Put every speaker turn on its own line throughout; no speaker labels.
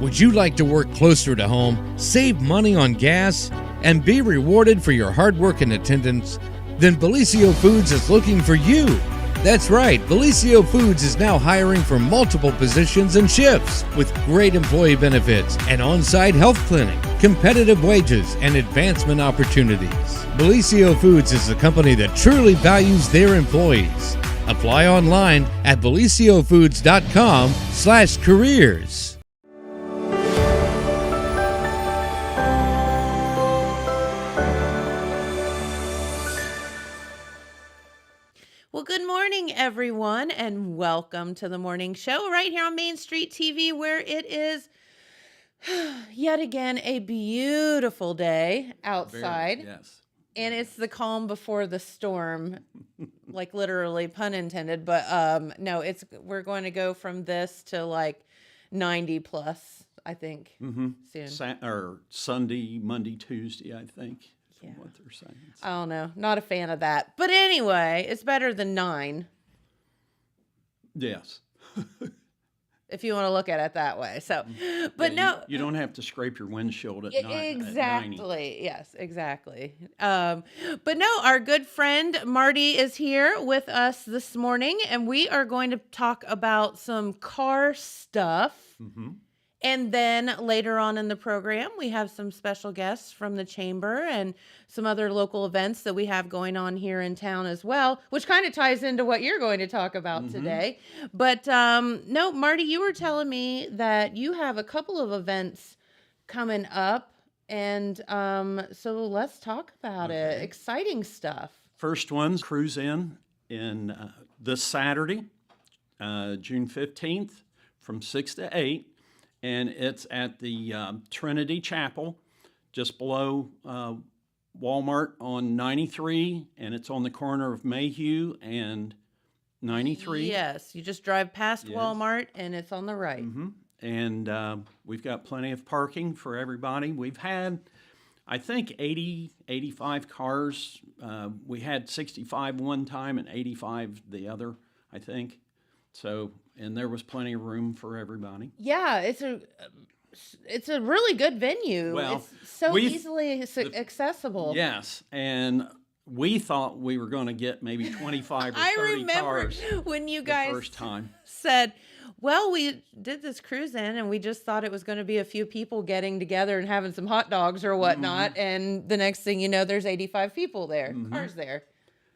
Would you like to work closer to home, save money on gas, and be rewarded for your hard work and attendance? Then Bellisio Foods is looking for you. That's right, Bellisio Foods is now hiring for multiple positions and shifts with great employee benefits, an on-site health clinic, competitive wages, and advancement opportunities. Bellisio Foods is a company that truly values their employees. Apply online at BellisioFoods.com/careers.
Well, good morning, everyone, and welcome to the morning show right here on Main Street TV, where it is yet again a beautiful day outside.
Yes.
And it's the calm before the storm, like literally, pun intended. But no, we're going to go from this to like 90 plus, I think, soon.
Or Sunday, Monday, Tuesday, I think.
Yeah.
What they're saying.
I don't know. Not a fan of that. But anyway, it's better than 9.
Yes.
If you want to look at it that way. So, but
yeah,
no.
You don't have to scrape your windshield at night.
Exactly. Yes, exactly. But no, our good friend Marty is here with us this morning, and we are going to talk about some car stuff.
Mm-hmm.
And then later on in the program, we have some special guests from the chamber and some other local events that we have going on here in town as well, which kind of ties into what you're going to talk about today. But no, Marty, you were telling me that you have a couple of events coming up. And so let's talk about it. Exciting stuff.
First one's Cruise In this Saturday, June 15th from 6 to 8. And it's at the Trinity Chapel, just below Walmart on 93, and it's on the corner of Mayhew and 93.
Yes, you just drive past Walmart, and it's on the right.
Mm-hmm. And we've got plenty of parking for everybody. We've had, I think, 85 cars. We had 65 one time and 85 the other, I think. So, and there was plenty of room for everybody.
Yeah, it's a really good venue.
Well,
it's so easily accessible.
Yes, and we thought we were going to get maybe 25 or 30 cars.
I remember when you guys
the first time
said, well, we did this cruise in and we just thought it was going to be a few people getting together and having some hot dogs or whatnot. And the next thing you know, there's 85 people there, cars there.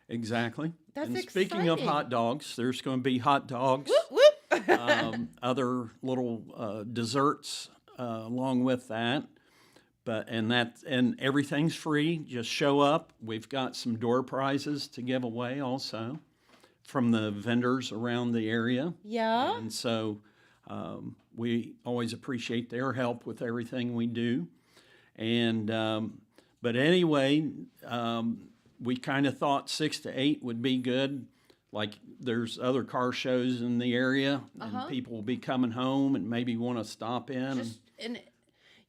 Exactly.
That's
and
exciting.
Speaking of hot dogs, there's going to be hot dogs,
whoop, whoop.
other little desserts along with that. And everything's free. Just show up. We've got some door prizes to give away also from the vendors around the area.
Yeah.
And so we always appreciate their help with everything we do. And but anyway. We kind of thought 6 to 8 would be good. Like there's other car shows in the area, and people will be coming home and maybe want to stop in.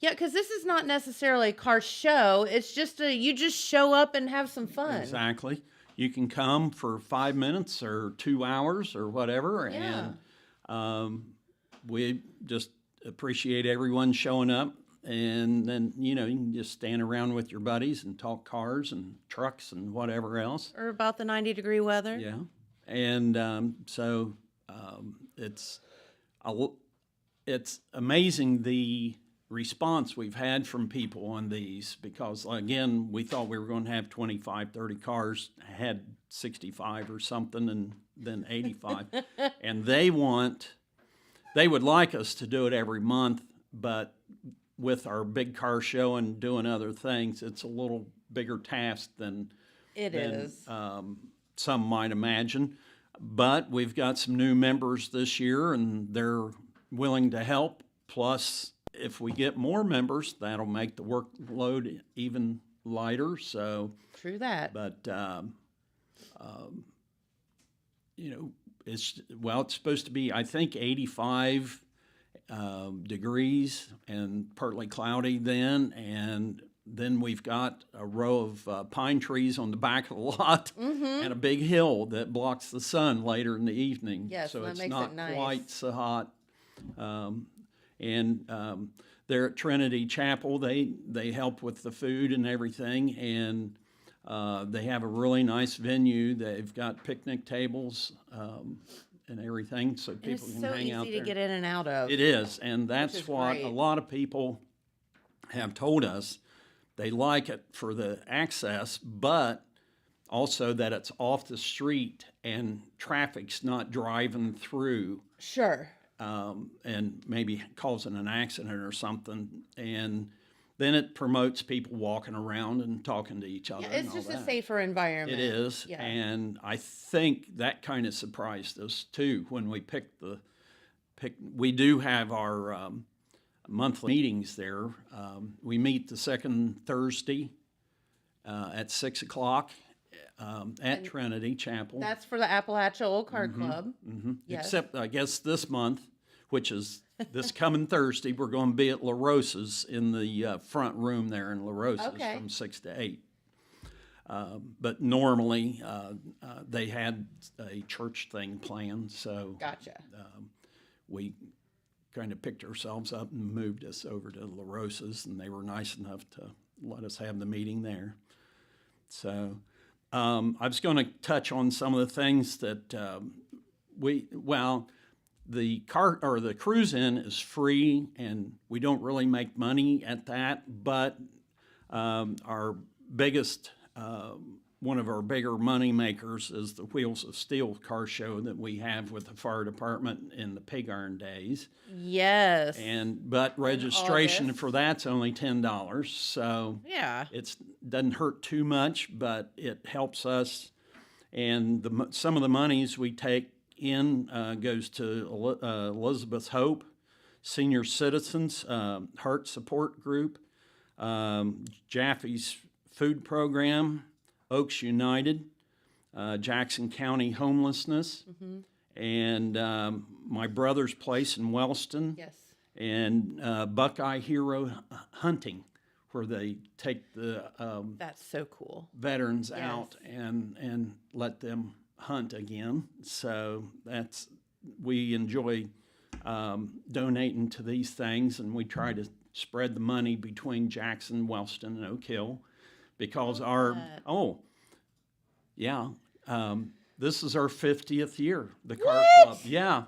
Yeah, because this is not necessarily a car show. It's just you just show up and have some fun.
Exactly. You can come for 5 minutes or 2 hours or whatever,
Yeah.
and we just appreciate everyone showing up. And then, you can just stand around with your buddies and talk cars and trucks and whatever else.
Or about the 90-degree weather.
Yeah. And so it's amazing the response we've had from people on these because, again, we thought we were going to have 25, 30 cars, had 65 or something, and then 85. And they would like us to do it every month, but with our big car show and doing other things, it's a little bigger task than some might imagine. But we've got some new members this year, and they're willing to help. Plus, if we get more members, that'll make the workload even lighter. So
true that.
But it's supposed to be, I think, 85. Degrees and partly cloudy then, and then we've got a row of pine trees on the back of the lot and a big hill that blocks the sun later in the evening.
Yes,
so
that
it's
makes
not
it nice.
quite so hot. And they're at Trinity Chapel. They help with the food and everything, and they have a really nice venue. They've got picnic tables and everything, so people can hang out there.
It's so easy to get in and out of.
It is, and that's what a lot of people have told us. They like it for the access, but also that it's off the street and traffic's not driving through.
Sure.
And maybe causing an accident or something. And then it promotes people walking around and talking to each other.
Yeah, it's
and all
just
that.
a safer environment.
It is,
yeah.
And I think that kind of surprised us too when we picked we do have our monthly meetings there. We meet the second Thursday at 6 o'clock at Trinity Chapel.
That's for the Appalachia Old Car Club.
Mm-hmm.
Yes.
Except, I guess, this month, which is this coming Thursday, we're going to be at La Rosa's in the front room there in La Rosa's from 6 to 8. But normally, they had a church thing planned, so
Gotcha.
We kind of picked ourselves up and moved us over to La Rosa's, and they were nice enough to let us have the meeting there. So I was going to touch on some of the things that the cruise-in is free, and we don't really make money at that, but our biggest, one of our bigger money makers is the Wheels of Steel car show that we have with the fire department in the pig iron days.
Yes.
But registration for that's only $10, so
yeah,
it doesn't hurt too much, but it helps us. And some of the monies we take in goes to Elizabeth Hope, Senior Citizens Heart Support Group, Jaffe's Food Program, Oaks United, Jackson County Homelessness, and my brother's place in Wellston,
yes,
and Buckeye Hero Hunting, where they take the
that's so cool.
veterans out and let them hunt again. So we enjoy donating to these things, and we try to spread the money between Jackson, Wellston, and Oak Hill, because this is our 50th year, the car club. Yeah.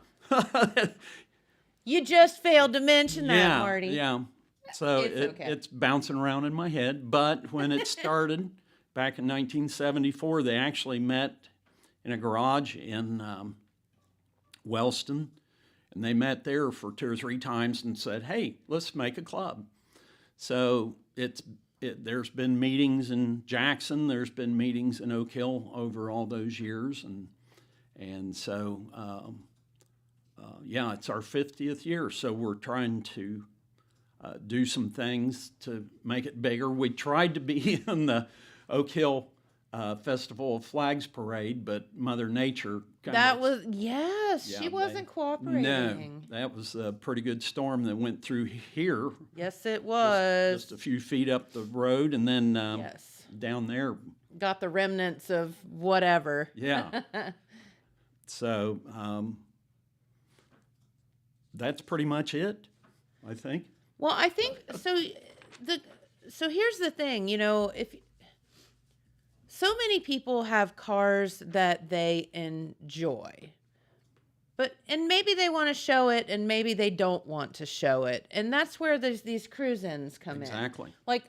You just failed to mention that, Marty.
Yeah. So
okay.
It's bouncing around in my head. But when it started back in 1974, they actually met in a garage in Wellston, and they met there for 2 or 3 times and said, "Hey, let's make a club." So there's been meetings in Jackson, there's been meetings in Oak Hill over all those years, and so it's our 50th year. So we're trying to do some things to make it bigger. We tried to be in the Oak Hill Festival of Flags Parade, but Mother Nature
she wasn't cooperating.
No, that was a pretty good storm that went through here.
Yes, it was.
Just a few feet up the road, and then down there.
Got the remnants of whatever.
Yeah. So that's pretty much it, I think.
Well, I think so. So here's the thing, if so many people have cars that they enjoy, and maybe they want to show it, and maybe they don't want to show it, and that's where these cruise-ins come in.
Exactly.
Like,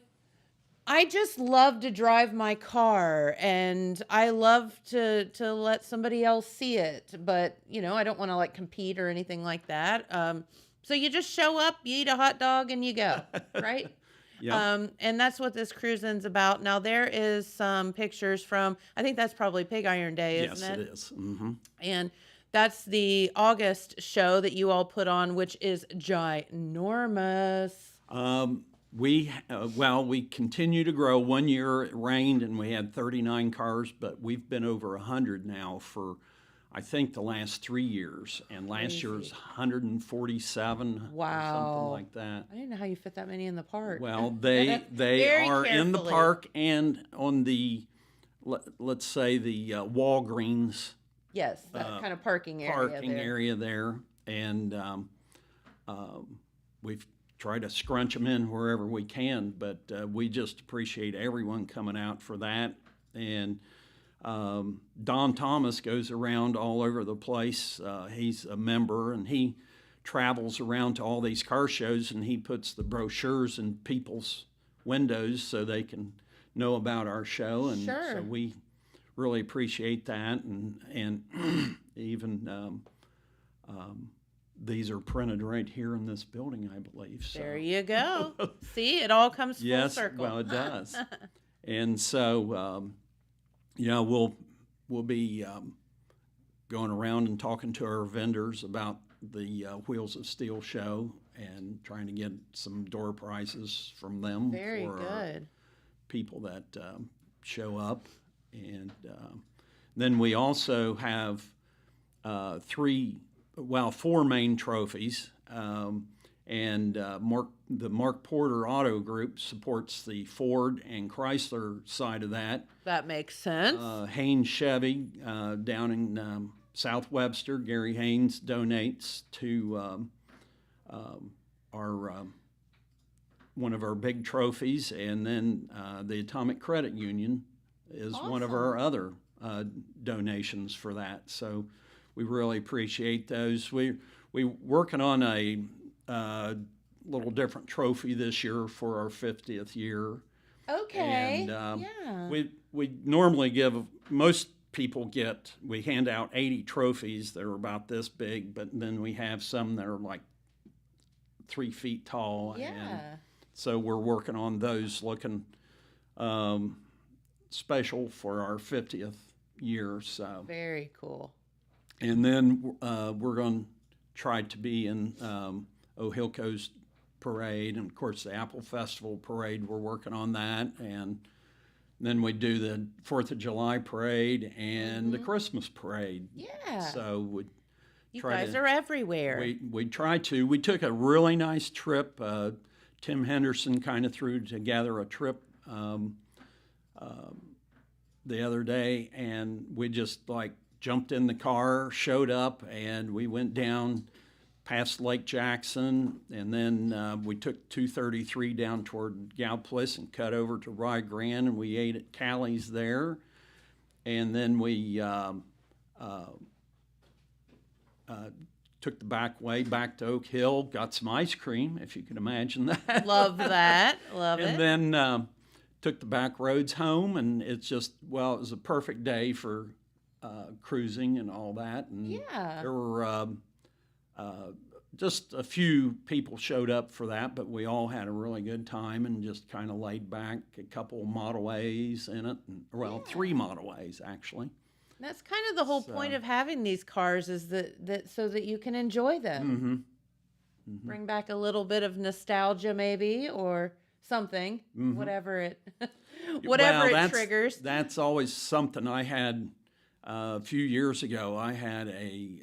I just love to drive my car, and I love to let somebody else see it, but I don't want to compete or anything like that. So you just show up, you eat a hot dog, and you go, right?
Yeah.
And that's what this cruising's about. Now, there is some pictures from, I think that's probably Pig Iron Day, isn't it?
Yes, it is. Mm-hmm.
And that's the August show that you all put on, which is ginormous.
We continue to grow. One year it rained and we had 39 cars, but we've been over 100 now for, I think, the last 3 years. And last year was 147
Wow.
or something like that.
I didn't know how you fit that many in the park.
Well, they
Very
are in the
carefully.
park and on the, let's say, the Walgreens
Yes, that kind of parking area
area there. And we've tried to scrunch them in wherever we can, but we just appreciate everyone coming out for that. And Don Thomas goes around all over the place. He's a member, and he travels around to all these car shows, and he puts the brochures in people's windows so they can know about our show. And
Sure.
so we really appreciate that. And even these are printed right here in this building, I believe. So.
There you go. See, it all comes full
Yes,
circle.
well, it does. And so, we'll be going around and talking to our vendors about the Wheels of Steel show and trying to get some door prizes from them
Very
for
good.
people that show up. And then we also have 4 main trophies. And the Mark Porter Auto Group supports the Ford and Chrysler side of that.
That makes sense.
Haynes Chevy down in South Webster, Gary Haynes donates to our one of our big trophies, and then the Atomic Credit Union is one of our other donations for that. So we really appreciate those. We're working on a little different trophy this year for our 50th year.
Okay.
And
yeah.
we normally we hand out 80 trophies that are about this big, but then we have some that are like 3 feet tall.
Yeah.
And so we're working on those, looking special for our 50th year. So
Very cool.
and then we're going to try to be in Ohilco's parade, and of course the Apple Festival parade. We're working on that, and then we do the 4th of July parade and the Christmas parade.
Yeah.
So
you guys are everywhere.
we try to. We took a really nice trip. Tim Henderson kind of threw together a trip the other day, and we just jumped in the car, showed up, and we went down past Lake Jackson, and then we took 233 down toward Galplis and cut over to Rye Grand, and we ate at Callie's there. And then we took the back way back to Oak Hill, got some ice cream, if you can imagine that.
Love that. Love it.
And then took the back roads home, and it's just, well, it was a perfect day for cruising and all that. And
Yeah.
there were just a few people showed up for that, but we all had a really good time and just kind of laid back. A couple Model A's in it, well, 3 Model A's actually.
That's kind of the whole point of having these cars, is that so that you can enjoy them.
Mm-hmm.
Bring back a little bit of nostalgia, maybe, or something, whatever it triggers.
That's always something. I had a few years ago. I had a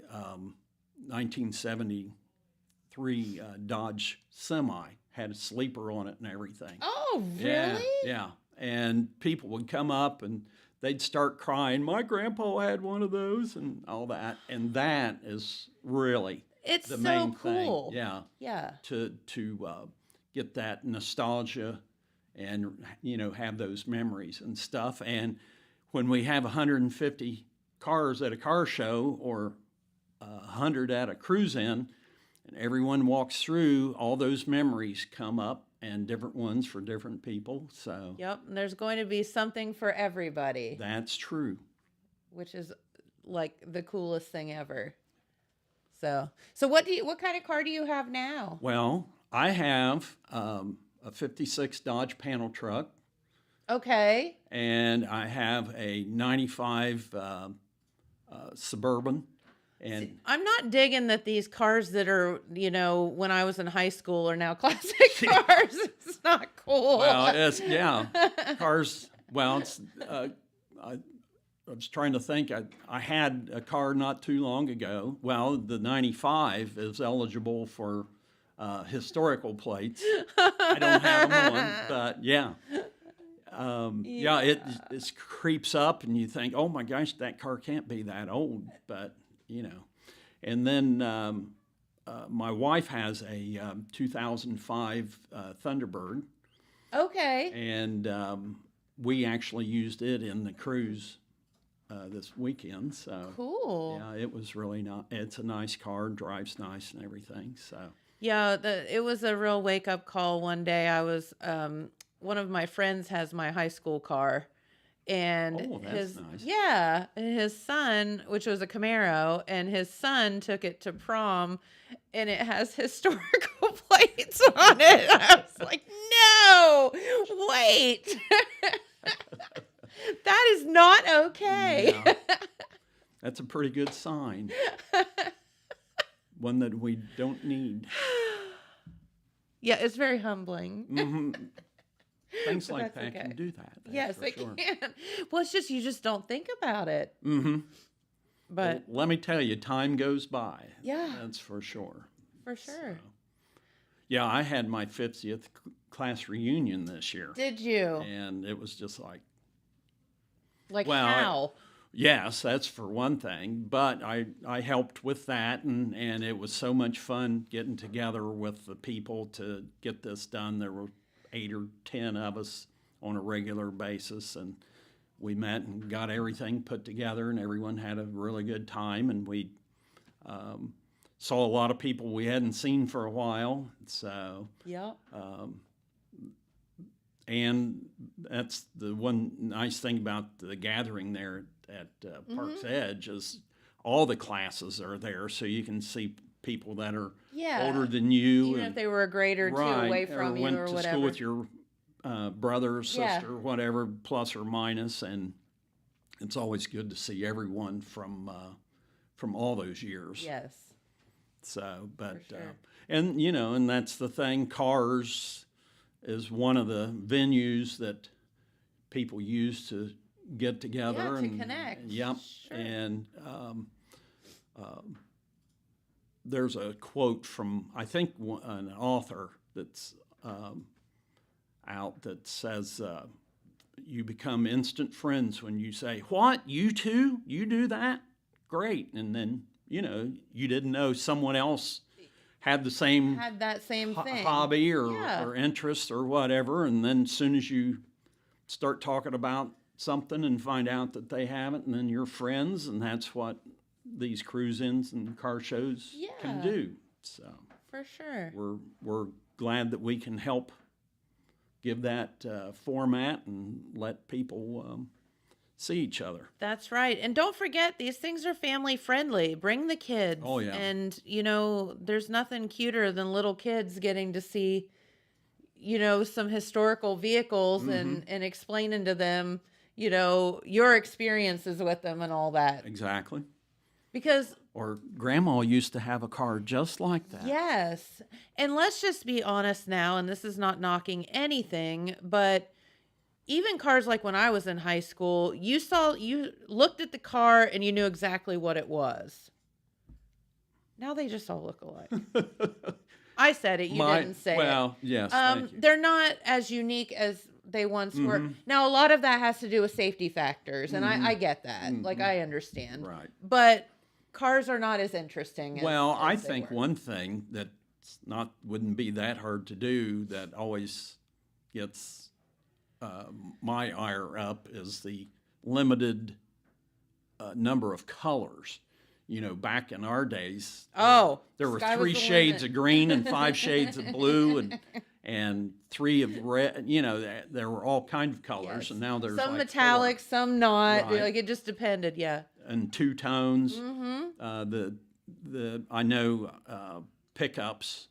1973 Dodge Semi, had a sleeper on it and everything.
Oh, really?
Yeah. And people would come up and they'd start crying, "My grandpa had one of those," and all that. And that is really
It's
the
so
main
cool.
thing. Yeah.
Yeah.
To get that nostalgia and, have those memories and stuff. And when we have 150 cars at a car show or 100 at a cruise-in, and everyone walks through, all those memories come up, and different ones for different people. So
Yep. And there's going to be something for everybody,
that's true.
which is like the coolest thing ever. So what kind of car do you have now?
Well, I have a 56 Dodge panel truck,
Okay.
and I have a 95 Suburban. And
I'm not digging that these cars that are, when I was in high school are now classic cars. It's not cool.
well, cars. Well, it's. I was trying to think. I had a car not too long ago. Well, the 95 is eligible for historical plates. I don't have them on, but yeah. It creeps up, and you think, oh my gosh, that car can't be that old, but. And then my wife has a 2005 Thunderbird,
Okay.
and we actually used it in the cruise this weekend. So
Cool.
yeah, it was really not. It's a nice car, drives nice, and everything. So
Yeah, it was a real wake up call one day. I was one of my friends has my high school car, and
oh, that's nice.
yeah, his son, which was a Camaro, and his son took it to prom, and it has historical plates on it. I was like, no, wait, that is not okay.
Yeah. That's a pretty good sign. One that we don't need.
Yeah, it's very humbling.
Mm-hmm. Things
But
like
that's
that
okay.
can do that.
Yes,
for
they
sure.
can. Well, it's just you just don't think about it.
Mm-hmm.
But
Well, let me tell you, time goes by.
yeah,
That's for sure.
for sure.
So, yeah, I had my 50th class reunion this year.
Did you?
And it was just like,
Like
well,
how?
yes, that's for one thing. But I helped with that, and it was so much fun getting together with the people to get this done. There were 8 or 10 of us on a regular basis, and we met and got everything put together, and everyone had a really good time, and we saw a lot of people we hadn't seen for a while. So,
Yep.
and that's the one nice thing about the gathering there at Park's Edge is all the classes are there, so you can see people that are
Yeah.
older than you,
Even
and
if they were a grade or two away from you
went
or
to
whatever.
school with your brother or
Yeah.
sister, whatever, plus or minus, and it's always good to see everyone from all those years.
Yes.
So, but
sure.
and you know, and that's the thing. Cars is one of the venues that people use to get together
Yeah, to
and
connect.
Yep,
Sure.
and there's a quote from I think an author that's out that says, "You become instant friends when you say, 'What? You too? You do that? Great!' And then you know you didn't know someone else had the same
Had that same thing.
hobby
Yeah.
or interest or whatever, and then as soon as you start talking about something and find out that they haven't, and then you're friends, and that's what these cruise-ins and car shows can
Yeah.
do. So
For sure.
we're glad that we can help give that format and let people see each other.
That's right. And don't forget, these things are family friendly. Bring the kids.
Oh, yeah.
And, there's nothing cuter than little kids getting to see, some historical vehicles and explaining to them, your experiences with them and all that.
Exactly.
Because,
Or grandma used to have a car just like that.
yes. And let's just be honest now, and this is not knocking anything, but even cars like when I was in high school, you looked at the car and you knew exactly what it was. Now they just all look alike. I said it, you didn't say it.
Well, yes, thank you.
They're not as unique as they once were. Now, a lot of that has to do with safety factors, and I get that. Like, I understand.
Right.
But cars are not as interesting as
Well, I
as they
think
were.
one thing that's wouldn't be that hard to do that always gets my ire up is the limited number of colors. Back in our days, there were
sky was
3
the
shades
limit.
of green and 5 shades of blue and 3 of red. There were all kinds of colors,
Yes.
and now there's
Some
like
metallic,
4,
some not.
Right.
Like, it just depended, yeah.
and 2 tones.
Mm-hmm.
I know pickups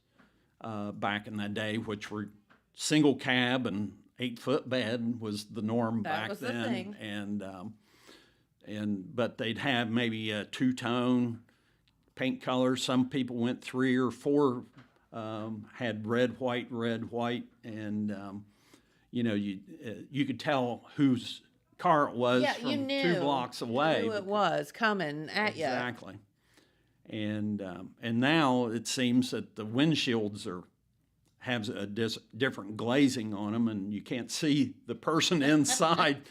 back in that day, which were single cab and 8-foot bed was the norm back
was the
then,
thing.
but they'd have maybe a 2-tone paint color. Some people went 3 or 4, had red, white, and you could tell whose car it was
Yeah,
from
you knew
2 blocks away.
who it was coming at you.
Exactly. And now it seems that the windshields have a different glazing on them, and you can't see the person inside,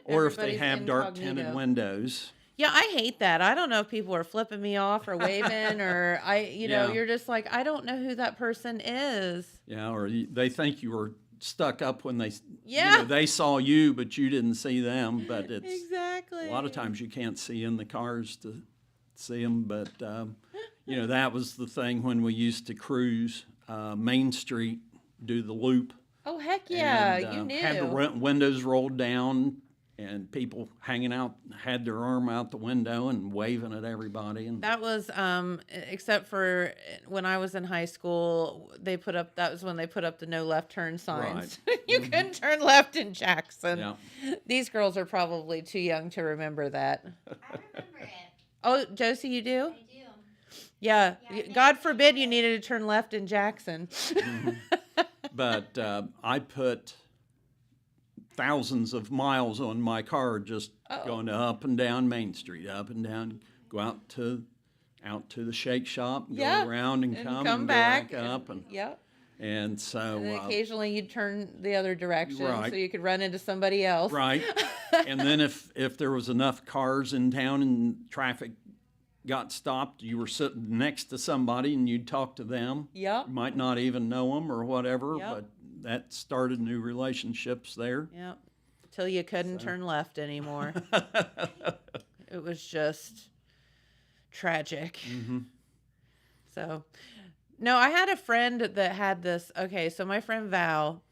or if they
Everybody's
have dark
incognito.
tinted windows.
Yeah, I hate that. I don't know if people are flipping me off or waving or
Yeah.
you're just like, I don't know who that person is.
Yeah, or they think you were stuck up when
Yeah.
they saw you, but you didn't see them. But it's
Exactly.
a lot of times you can't see in the cars to see them. But that was the thing when we used to cruise Main Street, do the loop.
Oh, heck yeah,
and,
you knew.
Had the windows rolled down, and people hanging out had their arm out the window and waving at everybody. And
That was, except for when I was in high school, that was when they put up the no left turn signs.
Right.
You couldn't turn left in Jackson.
Yeah.
These girls are probably too young to remember that.
I remember it.
Oh, Josie, you do?
I do.
Yeah.
Yeah,
God forbid you needed to turn left in Jackson.
But I put thousands of miles on my car just going up and down Main Street, up and down, go out to the shake shop, go
Yeah,
around and come
back
go back up.
Yep.
And so
And then occasionally you'd turn the other direction
Right.
so you could run into somebody else.
right. And then if there was enough cars in town and traffic got stopped, you were sitting next to somebody and you'd talk to them.
Yep.
You might not even know them or whatever,
Yep.
but that started new relationships there.
Yep. Till you couldn't turn left anymore. It was just tragic.
Mm-hmm.
So, no, I had a friend that had this. Okay, so my friend Val,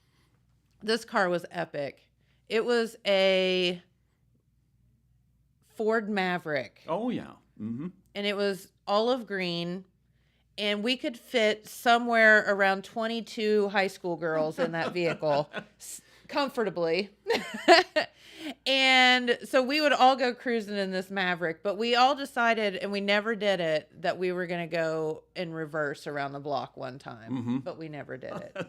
this car was epic. It was a Ford Maverick,
Oh yeah. Mm-hmm.
and it was olive green, and we could fit somewhere around 22 high school girls in that vehicle comfortably. And so we would all go cruising in this Maverick, but we all decided, and we never did it, that we were going to go in reverse around the block one time, but we never did it.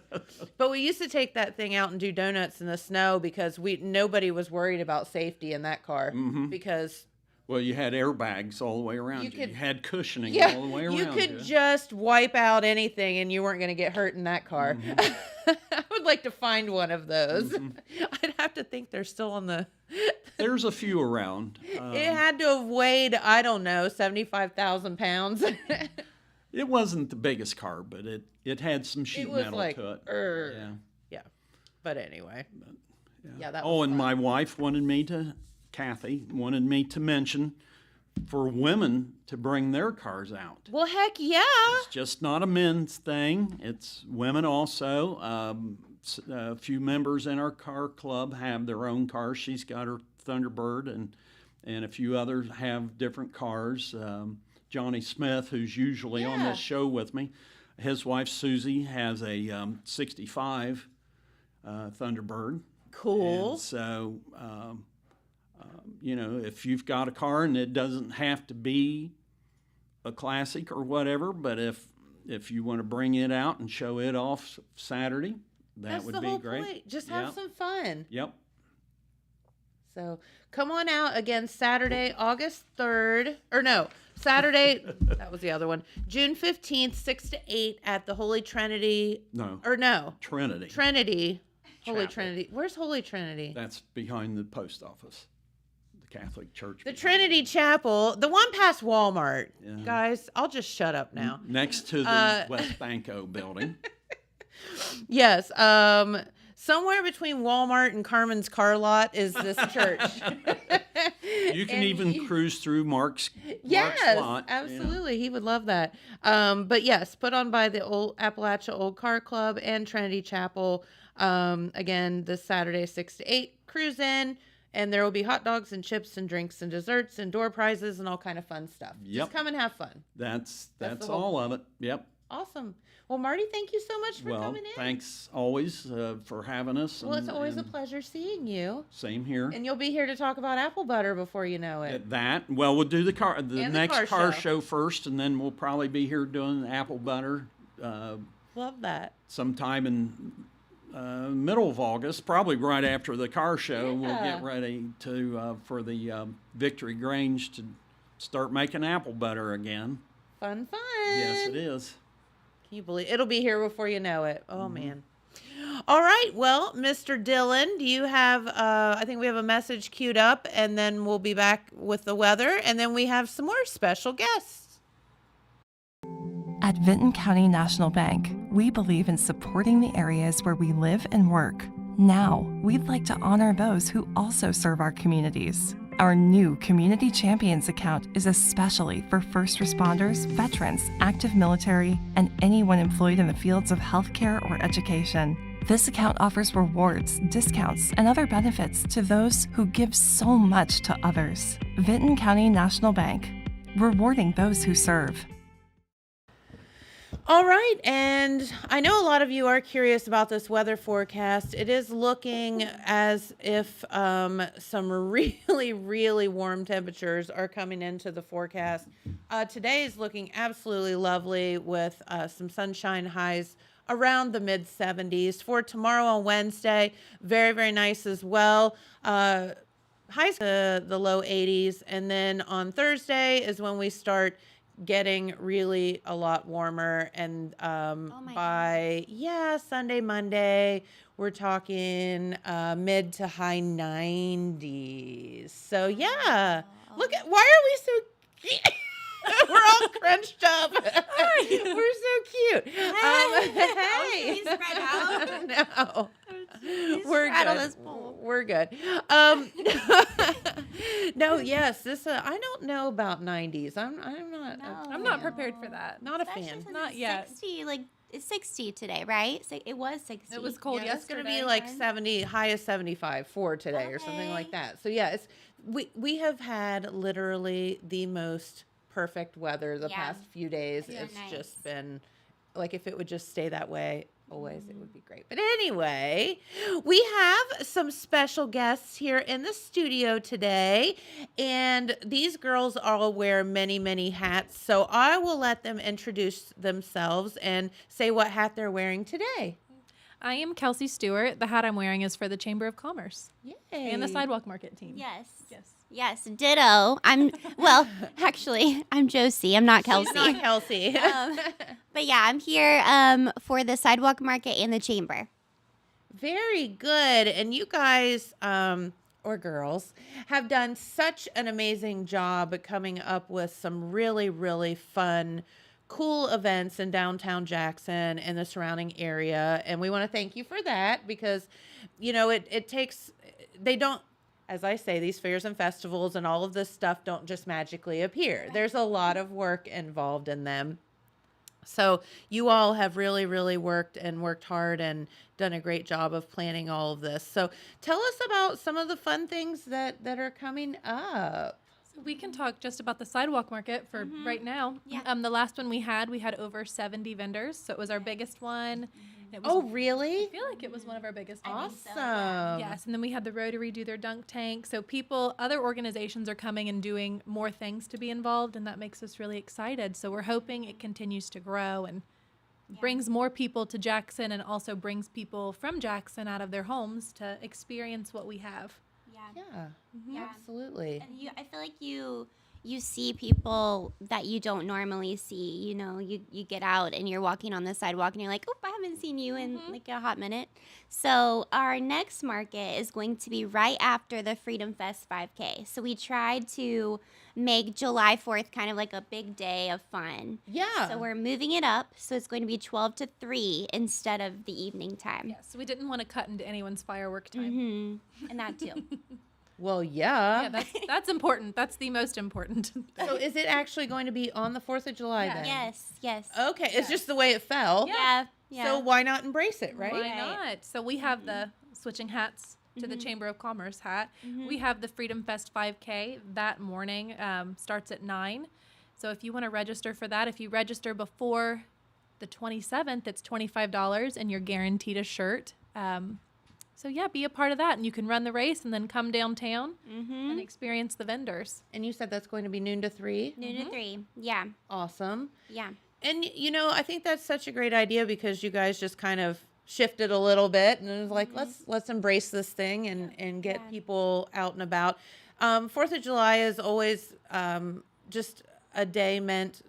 But we used to take that thing out and do donuts in the snow because nobody was worried about safety in that car because
Well, you had airbags all the way around you. You had cushioning all the way around
you could just wipe out anything and you weren't going to get hurt in that car. I would like to find one of those. I'd have to think they're still on the...
There's a few around.
It had to have weighed, I don't know, 75,000 pounds.
It wasn't the biggest car, but it had some sheet
It was
metal
like,
to it.
"Urgh."
Yeah.
Yeah. But anyway. Yeah, that
Oh,
was
and
fun.
my wife Kathy wanted me to mention for women to bring their cars out.
Well, heck yeah.
It's just not a men's thing. It's women also. A few members in our car club have their own cars. She's got her Thunderbird, and a few others have different cars. Johnny Smith, who's usually on
Yeah.
this show with me, his wife Susie has a 65 Thunderbird.
Cool.
And so, if you've got a car, and it doesn't have to be a classic or whatever, but if you want to bring it out and show it off Saturday, that
That's
would
the
be
whole
great.
point. Just have
Yep.
some fun.
Yep.
So come on out again Saturday, August 3rd. Or no, Saturday, that was the other one. June 15th, 6 to 8 at the Holy Trinity.
No.
Or no,
Trinity.
Trinity. Holy
Chapel.
Trinity. Where's Holy Trinity?
That's behind the post office, the Catholic Church.
The
behind
Trinity Chapel, the one past Walmart.
Yeah.
Guys, I'll just shut up now.
it. Next to the West Banco building.
Yes. Somewhere between Walmart and Carmen's car lot is this church.
You can
And
even cruise through Mark's
Yes,
lot.
absolutely. He would love that. But yes, put on by the old Appalachia Old Car Club and Trinity Chapel. Again, this Saturday, 6 to 8, cruise in, and there will be hot dogs and chips and drinks and desserts and door prizes and all kind of fun stuff.
Yep.
Just come and have fun.
That's
the whole
all of it. Yep.
Awesome. Well, Marty, thank you so much for
Well,
coming in.
thanks always for having us.
Well, it's always a
and
pleasure seeing you.
Same here.
And you'll be here to talk about apple butter before you know it.
Well, we'll do the
And the
next
car
car show first, and then we'll probably be here doing apple butter
Love that.
sometime in middle of August, probably right after the car show. We'll
Yeah.
get ready to for the Victory Grange to start making apple butter again.
Fun.
Yes, it is.
Can you believe it'll be here before you know it? Oh man. All right. Well, Mr. Dillon, do you have, I think we have a message queued up, and then we'll be back with the weather, and then we have some more special guests.
At Vinton County National Bank, we believe in supporting the areas where we live and work. Now, we'd like to honor those who also serve our communities. Our new Community Champions account is especially for first responders, veterans, active military, and anyone employed in the fields of healthcare or education. This account offers rewards, discounts, and other benefits to those who give so much to others. Vinton County National Bank, rewarding those who serve.
All right, and I know a lot of you are curious about this weather forecast. It is looking as if some really, really warm temperatures are coming into the forecast. Today is looking absolutely lovely with some sunshine, highs around the mid 70s. For tomorrow on Wednesday, very, very nice as well. Highs to the low 80s, and then on Thursday is when we start getting really a lot warmer, and by Sunday, Monday, we're talking mid to high 90s. So look at, why are we so cute? We're all crunched up. We're so cute. Hey.
We spread out.
No.
We're
good. We're good. No, yes, this I don't know about 90s. I'm not.
I'm not prepared for that.
Not a
Especially
fan.
since
Not
it's
yet.
60, like it's 60 today, right? So it was 60.
It was cold
Yeah, it's
yesterday.
gonna be like 70, high as 75 for today or something like
Okay.
that. So yeah, it's we have had literally the most perfect weather the
Yeah.
past few days.
Yeah.
It's
Nice.
just been like, if it would just stay that way always, it would be great. But anyway, we have some special guests here in the studio today, and these girls all wear many, many hats. So I will let them introduce themselves and say what hat they're wearing today.
I am Kelcie Stewart. The hat I'm wearing is for the Chamber of Commerce
Yay.
and the Sidewalk Market team.
Yes.
Yes.
Yes, ditto. Actually, I'm Josie. I'm not Kelcie.
She's not Kelcie.
But yeah, I'm here for the Sidewalk Market and the Chamber.
Very good. And you guys, or girls, have done such an amazing job at coming up with some really, really fun, cool events in downtown Jackson and the surrounding area. And we want to thank you for that, because, it takes, they don't, as I say, these fairs and festivals and all of this stuff don't just magically appear. There's a lot of work involved in them. So you all have really, really worked hard and done a great job of planning all of this. So tell us about some of the fun things that are coming up.
So we can talk just about the Sidewalk Market for right now.
Yeah.
The last one we had over 70 vendors, so it was our biggest one. It was,
Oh, really?
I feel like it was one of our biggest
I
ones.
think so, yeah.
Yes, and then we had the Rotary do their dunk tank. So other organizations are coming and doing more things to be involved, and that makes us really excited. So we're hoping it continues to grow and brings more people to Jackson, and also brings people from Jackson out of their homes to experience what we have.
Yeah.
Yeah,
Yeah.
absolutely.
And I feel like you see people that you don't normally see. You get out and you're walking on the sidewalk and you're like, oh, I haven't seen you in like a hot minute. So our next market is going to be right after the Freedom Fest 5K. So we tried to make July 4th kind of like a big day of fun.
Yeah.
So we're moving it up. So it's going to be 12 to 3 instead of the evening time.
Yes, so we didn't want to cut into anyone's firework time.
Mm-hmm. And that too.
Well, yeah.
Yeah, that's important. That's the most important.
So is it actually going to be on the 4th of July
Yeah.
then?
Yes.
Okay, it's just the way it fell.
Yeah.
So why not embrace it, right?
Why
Right.
not? So we have the switching hats to the Chamber of Commerce hat. We have the Freedom Fest 5K that morning, starts at 9. So if you want to register for that, if you register before the 27th, it's $25 and you're guaranteed a shirt. So yeah, be a part of that, and you can run the race and then come downtown and experience the vendors.
And you said that's going to be noon to 3?
Noon to 3. Yeah.
Awesome.
Yeah.
And, I think that's such a great idea, because you guys just kind of shifted a little bit and it was like, let's embrace this thing and get people out and about. 4th of July is always just a day meant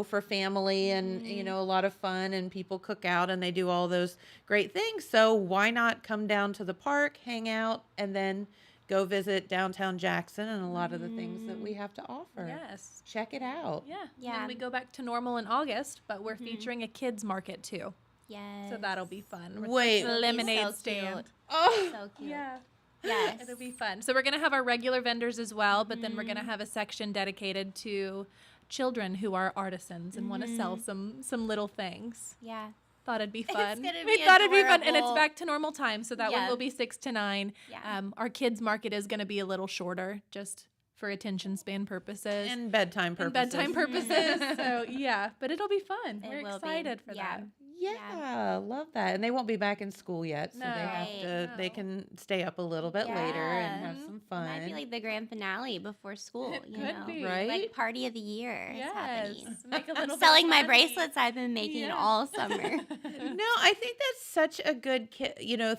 for family and, a lot of fun, and people cook out and they do all those great things. So why not come down to the park, hang out, and then go visit downtown Jackson and a lot of the things that we have to offer.
Yes.
Check it out.
Yeah.
Yeah.
And then we go back to normal in August, but we're featuring a kids market too.
Yes.
So that'll be fun. With
Wait.
the lemonade
So
stand.
cute.
Oh,
So cute.
Yeah.
Yes.
It'll be fun. So we're going to have our regular vendors as well, but then we're going to have a section dedicated to children who are artisans and want to sell some little things.
Yeah.
Thought it'd be
It's
fun.
gonna
We
be
thought it'd be fun, and it's
adorable.
back to normal time, so that one
Yeah.
will be 6 to 9.
Yeah.
Our kids market is going to be a little shorter, just for attention span purposes
and bedtime purposes.
and bedtime purposes. So yeah, but it'll be fun.
It
We're
will be.
excited for
Yeah.
that.
Yeah, love that. And they won't be back in school yet, so they have
Right.
to. They can stay up a little bit later and have some fun.
Might be like the grand finale before school.
It
you
could
know?
be.
Right?
Like party of the year. is
Yes,
happening.
make a little bit
Selling
of
my
money.
bracelets I've been making
Yeah.
all summer.
No, I think that's such a good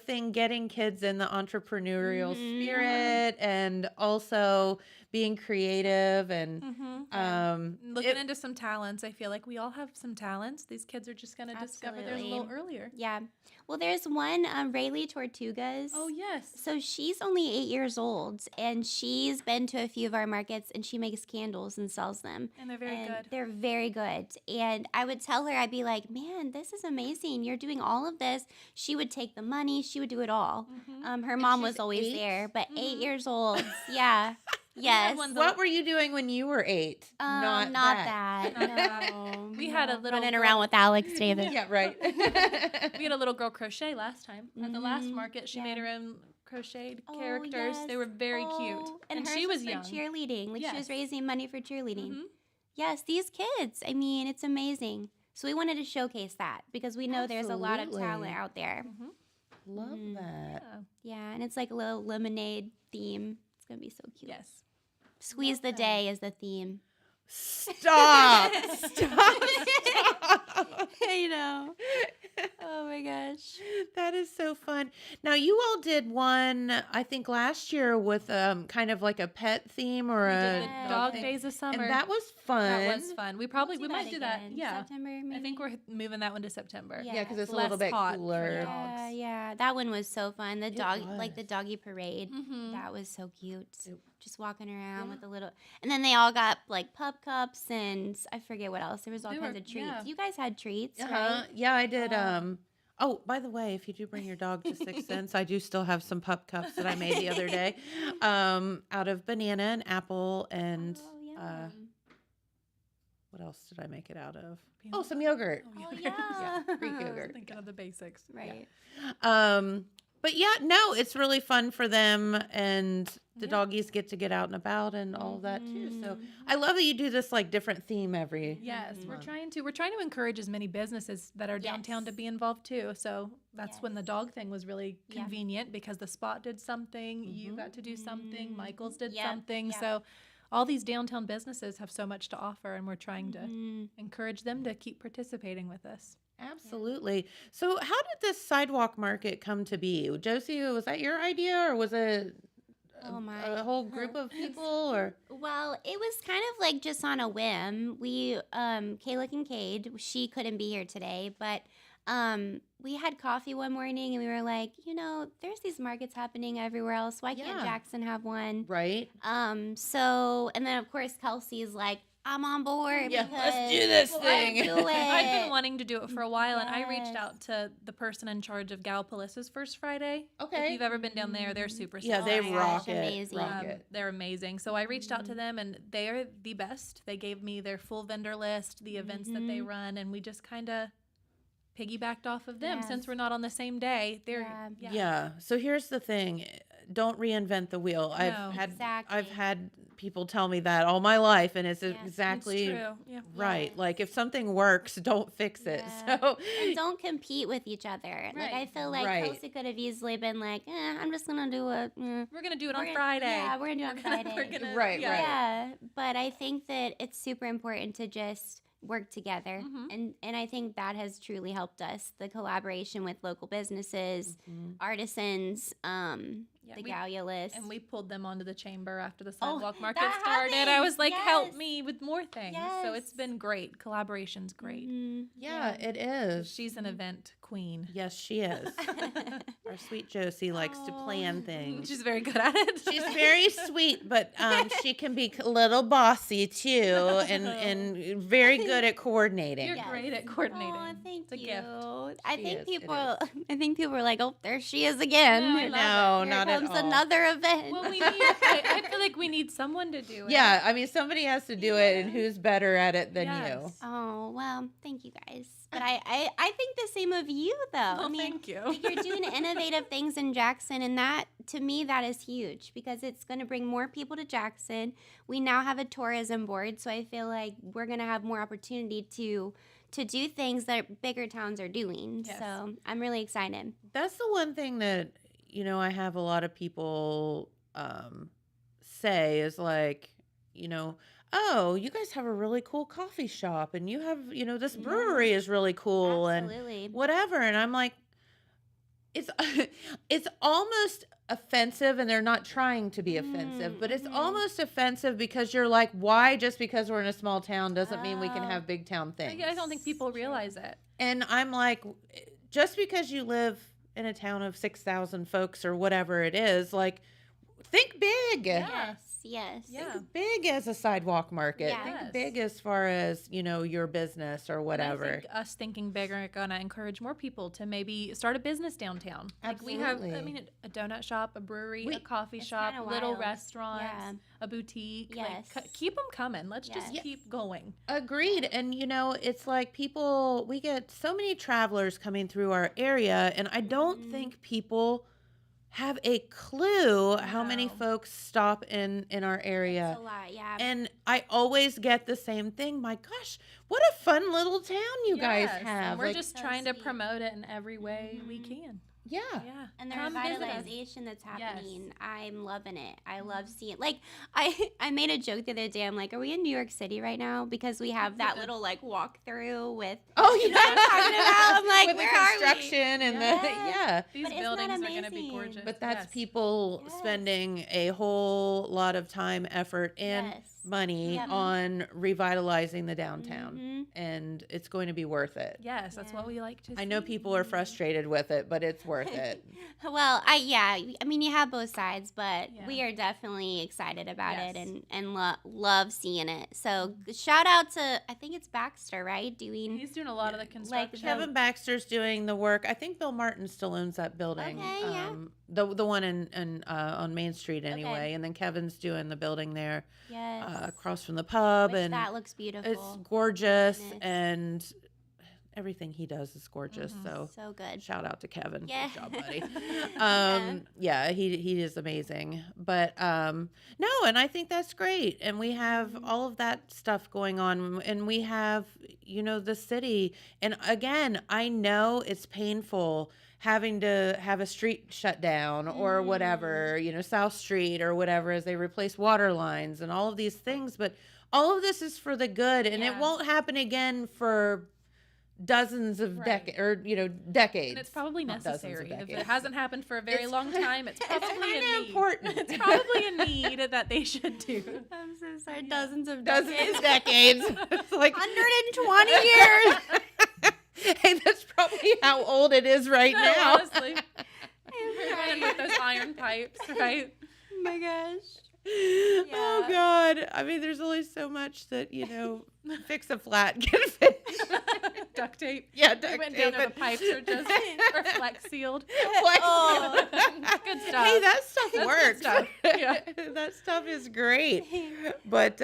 thing, getting kids in the entrepreneurial spirit, and also being creative and
Looking into some talents. I feel like we all have some talents. These kids are just going to discover theirs a little
Absolutely.
earlier.
Yeah. Well, there's one, Rayleigh Tortugas.
Oh yes.
So she's only 8 years old, and she's been to a few of our markets, and she makes candles and sells them.
And they're very good.
They're very good. And I would tell her, I'd be like, man, this is amazing. You're doing all of this. She would take the money. She would do it all. Her mom was
she's
always
8?
there, but 8 years old. Yeah. Yes.
one
what were you doing when you were 8?
Not that. No.
We had a little
running
girl-
around with Alex Davis.
Yeah, right.
We had a little girl crochet last time at the last market. She made her own crocheted characters. They were very cute,
And
she
hers
was
for
young.
cheerleading. Like she
Yes.
was raising money for cheerleading. Yes, these kids. I mean, it's amazing. So we wanted to showcase that because we know there's a lot of
Absolutely.
talent out there.
Love that.
Yeah, and it's like a little lemonade theme. It's gonna be so cute.
Yes.
Squeeze the day is the theme.
Stop. Stop.
I know. Oh my gosh.
That is so fun. Now, you all did one, I think, last year with kind of like a pet theme or
Did
a
the dog days of summer.
and that was fun.
That was fun. We might do that.
again.
Yeah.
September,
I
maybe?
think we're moving that one to September.
Yeah, because it's a
Less
little bit
hot for
cooler.
dogs.
Yeah, yeah. That one was so fun. The dog, like the
was.
doggy parade.
Mm-hmm.
That was so cute. Just walking around with a little, and then they all got like pup cups and I forget what else. There was all
They
kinds
were-
of treats.
yeah.
You guys had treats,
Uh-huh.
right?
Yeah, I did. Oh, by the way, if you do bring your dog to Sixth Sense, I do still have some pup cups that I made the other day, out of banana and apple and
Oh, yeah.
what else did I make it out of? Oh, some yogurt.
Oh, yeah.
Greek yogurt.
Thinking of the basics.
Right.
But yeah, no, it's really fun for them, and the doggies get to get out and about and all of that too. So I love that you do this like different theme every.
Yes, we're trying to encourage as many businesses that are downtown to be involved too. So that's when the dog thing was really convenient because the spot did something, you got to do something, Michael's did something. So all these downtown businesses have so much to offer, and we're trying to encourage them to keep participating with us.
Absolutely. So how did this sidewalk market come to be? Josie, was that your idea, or was it a whole group of people, or?
Well, it was kind of like just on a whim. We, Kayla Kincaid, she couldn't be here today, but we had coffee one morning and we were like, there's these markets happening everywhere else. Why can't Jackson have one?
Right.
So, and then of course Kelcie is like, I'm on board.
Yeah, let's
because
do this
let's
thing.
do it.
I've been wanting to do it for a while, and I reached
Yes.
out to the person in charge of Gallipolis's First Friday.
Okay.
If you've ever been down there, they're super
Yeah,
sweet.
they
Oh my
rock
gosh,
it.
amazing.
Rock it.
They're amazing. So I reached out to them, and they are the best. They gave me their full vendor list, the events that they run, and we just kind of piggybacked off of them
Yes.
since we're not on the same day. They're
Yeah. So here's the thing: don't reinvent the wheel.
No.
Exactly.
I've had people tell me that all my life, and it's
It's
exactly
true. Yeah.
right. Like if something works, don't fix it.
Yeah.
So
And don't compete with each other. Like I feel like
Right.
Kelcie could have easily been like, I'm just gonna do it.
We're gonna do it on
We're gonna-
Friday.
Yeah, we're gonna do it on Friday.
We're gonna,
Right,
yeah.
right.
Yeah, but I think that it's super important to just work together, and I think that has truly helped us. The collaboration with local businesses, artisans, the Gallia list.
And we pulled them onto the chamber after the
Oh,
sidewalk market
that
started. I
happened.
was like, help
Yes.
me with more things. So it's been great. Collaboration's great.
Yeah, it is.
She's an event queen.
Yes, she is. Our sweet Josie likes to plan things.
She's very good at it.
She's very sweet, but she can be a little bossy too, and very good at coordinating.
You're great at coordinating.
Oh, thank
It's a
you.
gift.
I
She
think
is, it
people.
is.
I think people are like, "Oh, there she is again."
No, I
Here
love
No, not at
comes
all.
another event.
Well, we need. I feel like we need someone to do it.
Yeah, I mean, somebody has to do it, and who's better at it than you?
Yes.
Oh well, thank you guys. But I think the same of you though.
Well,
I mean,
thank you.
like, you're doing innovative things in Jackson, and that to me that is huge because it's going to bring more people to Jackson. We now have a tourism board, so I feel like we're going to have more opportunity to do things that bigger towns are doing.
Yes.
So I'm really excited.
That's the one thing that, I have a lot of people say is like, oh, you guys have a really cool coffee shop, and you have, this brewery is really cool,
Absolutely.
and whatever. And I'm like, it's it's almost offensive, and they're not trying to be offensive, but it's almost offensive because you're like, why just because we're in a small town doesn't mean we can
Oh.
have big town things?
I don't think people realize it.
And I'm like, just because you live in a town of 6,000 folks or whatever it is, like, think big.
Yes. Yes.
Yeah.
Think big as a sidewalk market.
Yes.
Think big as far as, your business or
And
whatever.
I think us thinking big are going to encourage more people to maybe start a business downtown. Like we have,
Absolutely.
a donut shop, a brewery, a coffee
It's
shop,
kinda
little
wild.
restaurants,
Yeah.
a boutique.
Yes.
Like, keep them coming. Let's just
Yes.
keep going.
Agreed. And, it's like we get so many travelers coming through our area, and I don't think people have a clue how many
No.
folks stop in our area.
It's a lot. Yeah.
And I always get the same thing. My gosh, what a fun little town you guys
Yes,
have.
and we're
Like,
just
so
trying to
sweet.
promote it in every way we can.
yeah.
Yeah.
And the
Come visit us.
revitalization that's
Yes.
happening, I'm loving it. I love seeing. Like, I made a joke the other day. I'm like, are we in New York City right now? Because we have that little like walk through with.
Oh,
You know what I'm talking about? I'm like,
with
where
the
are we?
construction and
Yes.
the yeah.
These
But isn't that
buildings are going to be
amazing?
gorgeous.
But that's
Yes.
people
Yes.
spending a whole lot of time, effort, and
Yes.
money
Yep.
on revitalizing the downtown,
Mhm.
and it's going to be worth it.
Yes, that's what we like to see.
I know people are frustrated with it, but it's worth it.
Well, I mean, you have both sides, but
Yeah.
we are definitely excited about it
Yes.
and love seeing it. So shout out to, I think it's Baxter, right? Doing
He's doing a lot of the construction.
Kevin Baxter's doing the work. I think Bill Martin still owns that building.
Okay, yeah.
The one in on Main Street anyway,
Okay.
and then Kevin's doing the building there
yes,
across from the pub,
which
and
that looks beautiful.
it's gorgeous,
Goodness.
and everything he does is gorgeous. So
so good.
shout out to Kevin.
Yeah.
Good job, buddy.
Yeah.
Yeah, he is amazing. But no, and I think that's great. And we have
Mm-hmm.
all of that stuff going on, and we have, the city. And again, I know it's painful having to have a street shut down or
Mm.
whatever, South Street or whatever, as they replace water lines and all of these things. But all of this is for the good, and it
Yeah.
won't happen again for dozens of
Right.
decades.
And it's probably
Not dozens of
necessary. If
decades.
it hasn't happened for a very
It's
long time, it's probably
kinda
a need.
important.
It's probably a need that they should do.
I'm so sorry. Dozens of
Dozens of decades. It's like
120 years.
hey, that's probably how old it is right
No,
now.
honestly. We're running with those iron pipes, right?
Oh my gosh.
Oh
Yeah.
God. I mean, there's only so much that, fix a flat, get it fixed.
Duct tape.
Yeah,
We
duct
went
tape
down there,
it.
the pipes are just are flex sealed.
Flex-
Oh.
Good stuff.
Hey, that stuff
That's good
works.
stuff. Yeah.
That stuff is great. But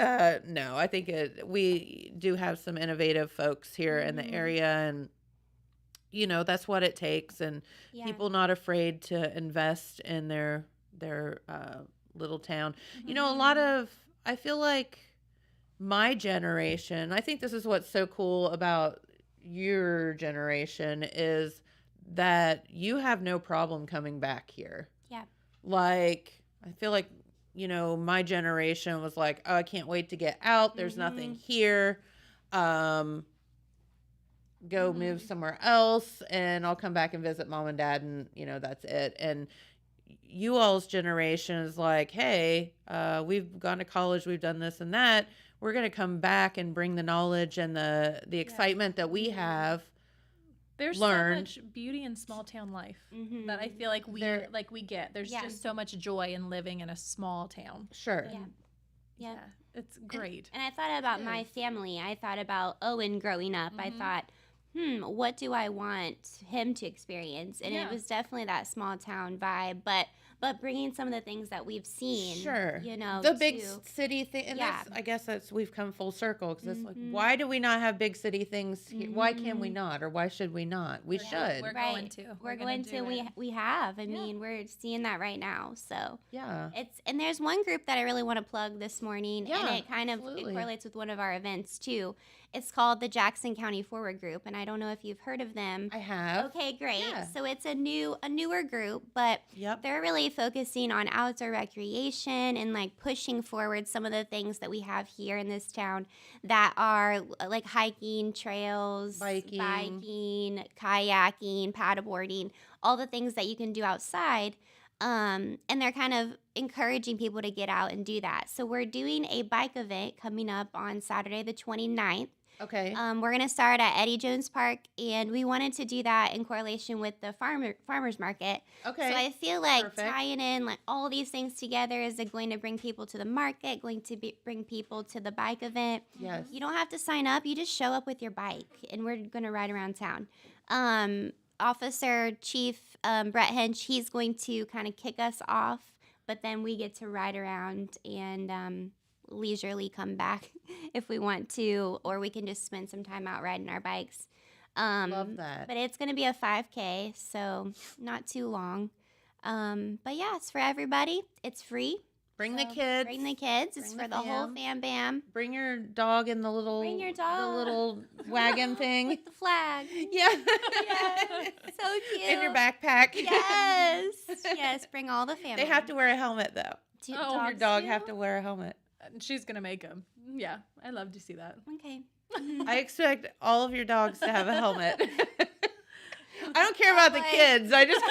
no, I think we do have some innovative folks here in the area, and that's what it takes. And
Yeah.
people not afraid to invest in their little town. A lot of, I feel like my generation, I think this is what's so cool about your generation, is that you have no problem coming back here.
Yeah.
Like, I feel like, my generation was like, oh, I can't wait to get out. There's nothing here. Go move somewhere else, and I'll come back and visit mom and dad, and, that's it. And you all's generation is like, hey, we've gone to college, we've done this and that. We're going to come back and bring the knowledge and the excitement that we have.
There's
learned.
so much beauty in small town life that I
Mm-hmm.
feel like we get. There's
Yeah.
just so much joy in living in a small town.
Sure.
Yeah.
Yeah, it's great.
And I thought about my family. I thought about Owen growing up. I thought, what do I want him to experience? And
Yeah.
it was definitely that small town vibe, but bringing some of the things that we've seen,
Sure.
you know,
The big
to-
city thing. And
Yeah.
I guess we've come full circle because it's like,
Mhm.
why do we not have big city things here? Why can we
Mhm.
not? Or why should we not? We
We're-
should.
We're
Right.
going to.
We're
gonna
going
do
to.
it.
We have. I
Yeah.
mean, we're seeing that right now. So
Yeah.
and there's one group that I really want to plug this morning,
Yeah,
and it kind of
absolutely.
it correlates with one of our events too. It's called the Jackson County Forward Group, and I don't know if you've heard of them.
I have.
Okay, great.
Yeah.
So it's a newer group, but
Yep.
they're really focusing on outdoor recreation and like pushing forward some of the things that we have here in this town that are like hiking, trails, biking, kayaking, paddleboarding, all the things that you can do outside. And they're kind of encouraging people to get out and do that. So we're doing a bike event coming up on Saturday the 29th.
Okay.
We're going to start at Eddie Jones Park, and we wanted to do that in correlation with the farmers market.
Okay.
So I feel like
Perfect.
tying in like all these things together is going to bring people to the market, going to bring people to the bike event.
Yes.
You don't have to sign up; you just show up with your bike, and we're going to ride around town. Officer Chief Brett Hench, he's going to kind of kick us off, but then we get to ride around and leisurely come back if we want to, or we can just spend some time out riding our bikes.
Love that.
But it's going to be a 5K, so not too long. But yeah, it's for everybody. It's free.
Bring the
So
kids.
Bring the kids. It's
Bring
for
the
the whole
fam.
fam bam.
Bring your dog in the little
Bring your
the
dog.
little wagon thing.
With the flag.
Yeah.
Yes. So cute.
In your backpack.
Yes. Yes. Bring all the family.
They have to wear a helmet though.
Do
Oh,
Your
dogs
dog
too?
have to wear a helmet.
She's gonna make them. Yeah, I love to see that.
Okay.
I expect all of your dogs to have a helmet. I don't care about the
Like-
kids. I just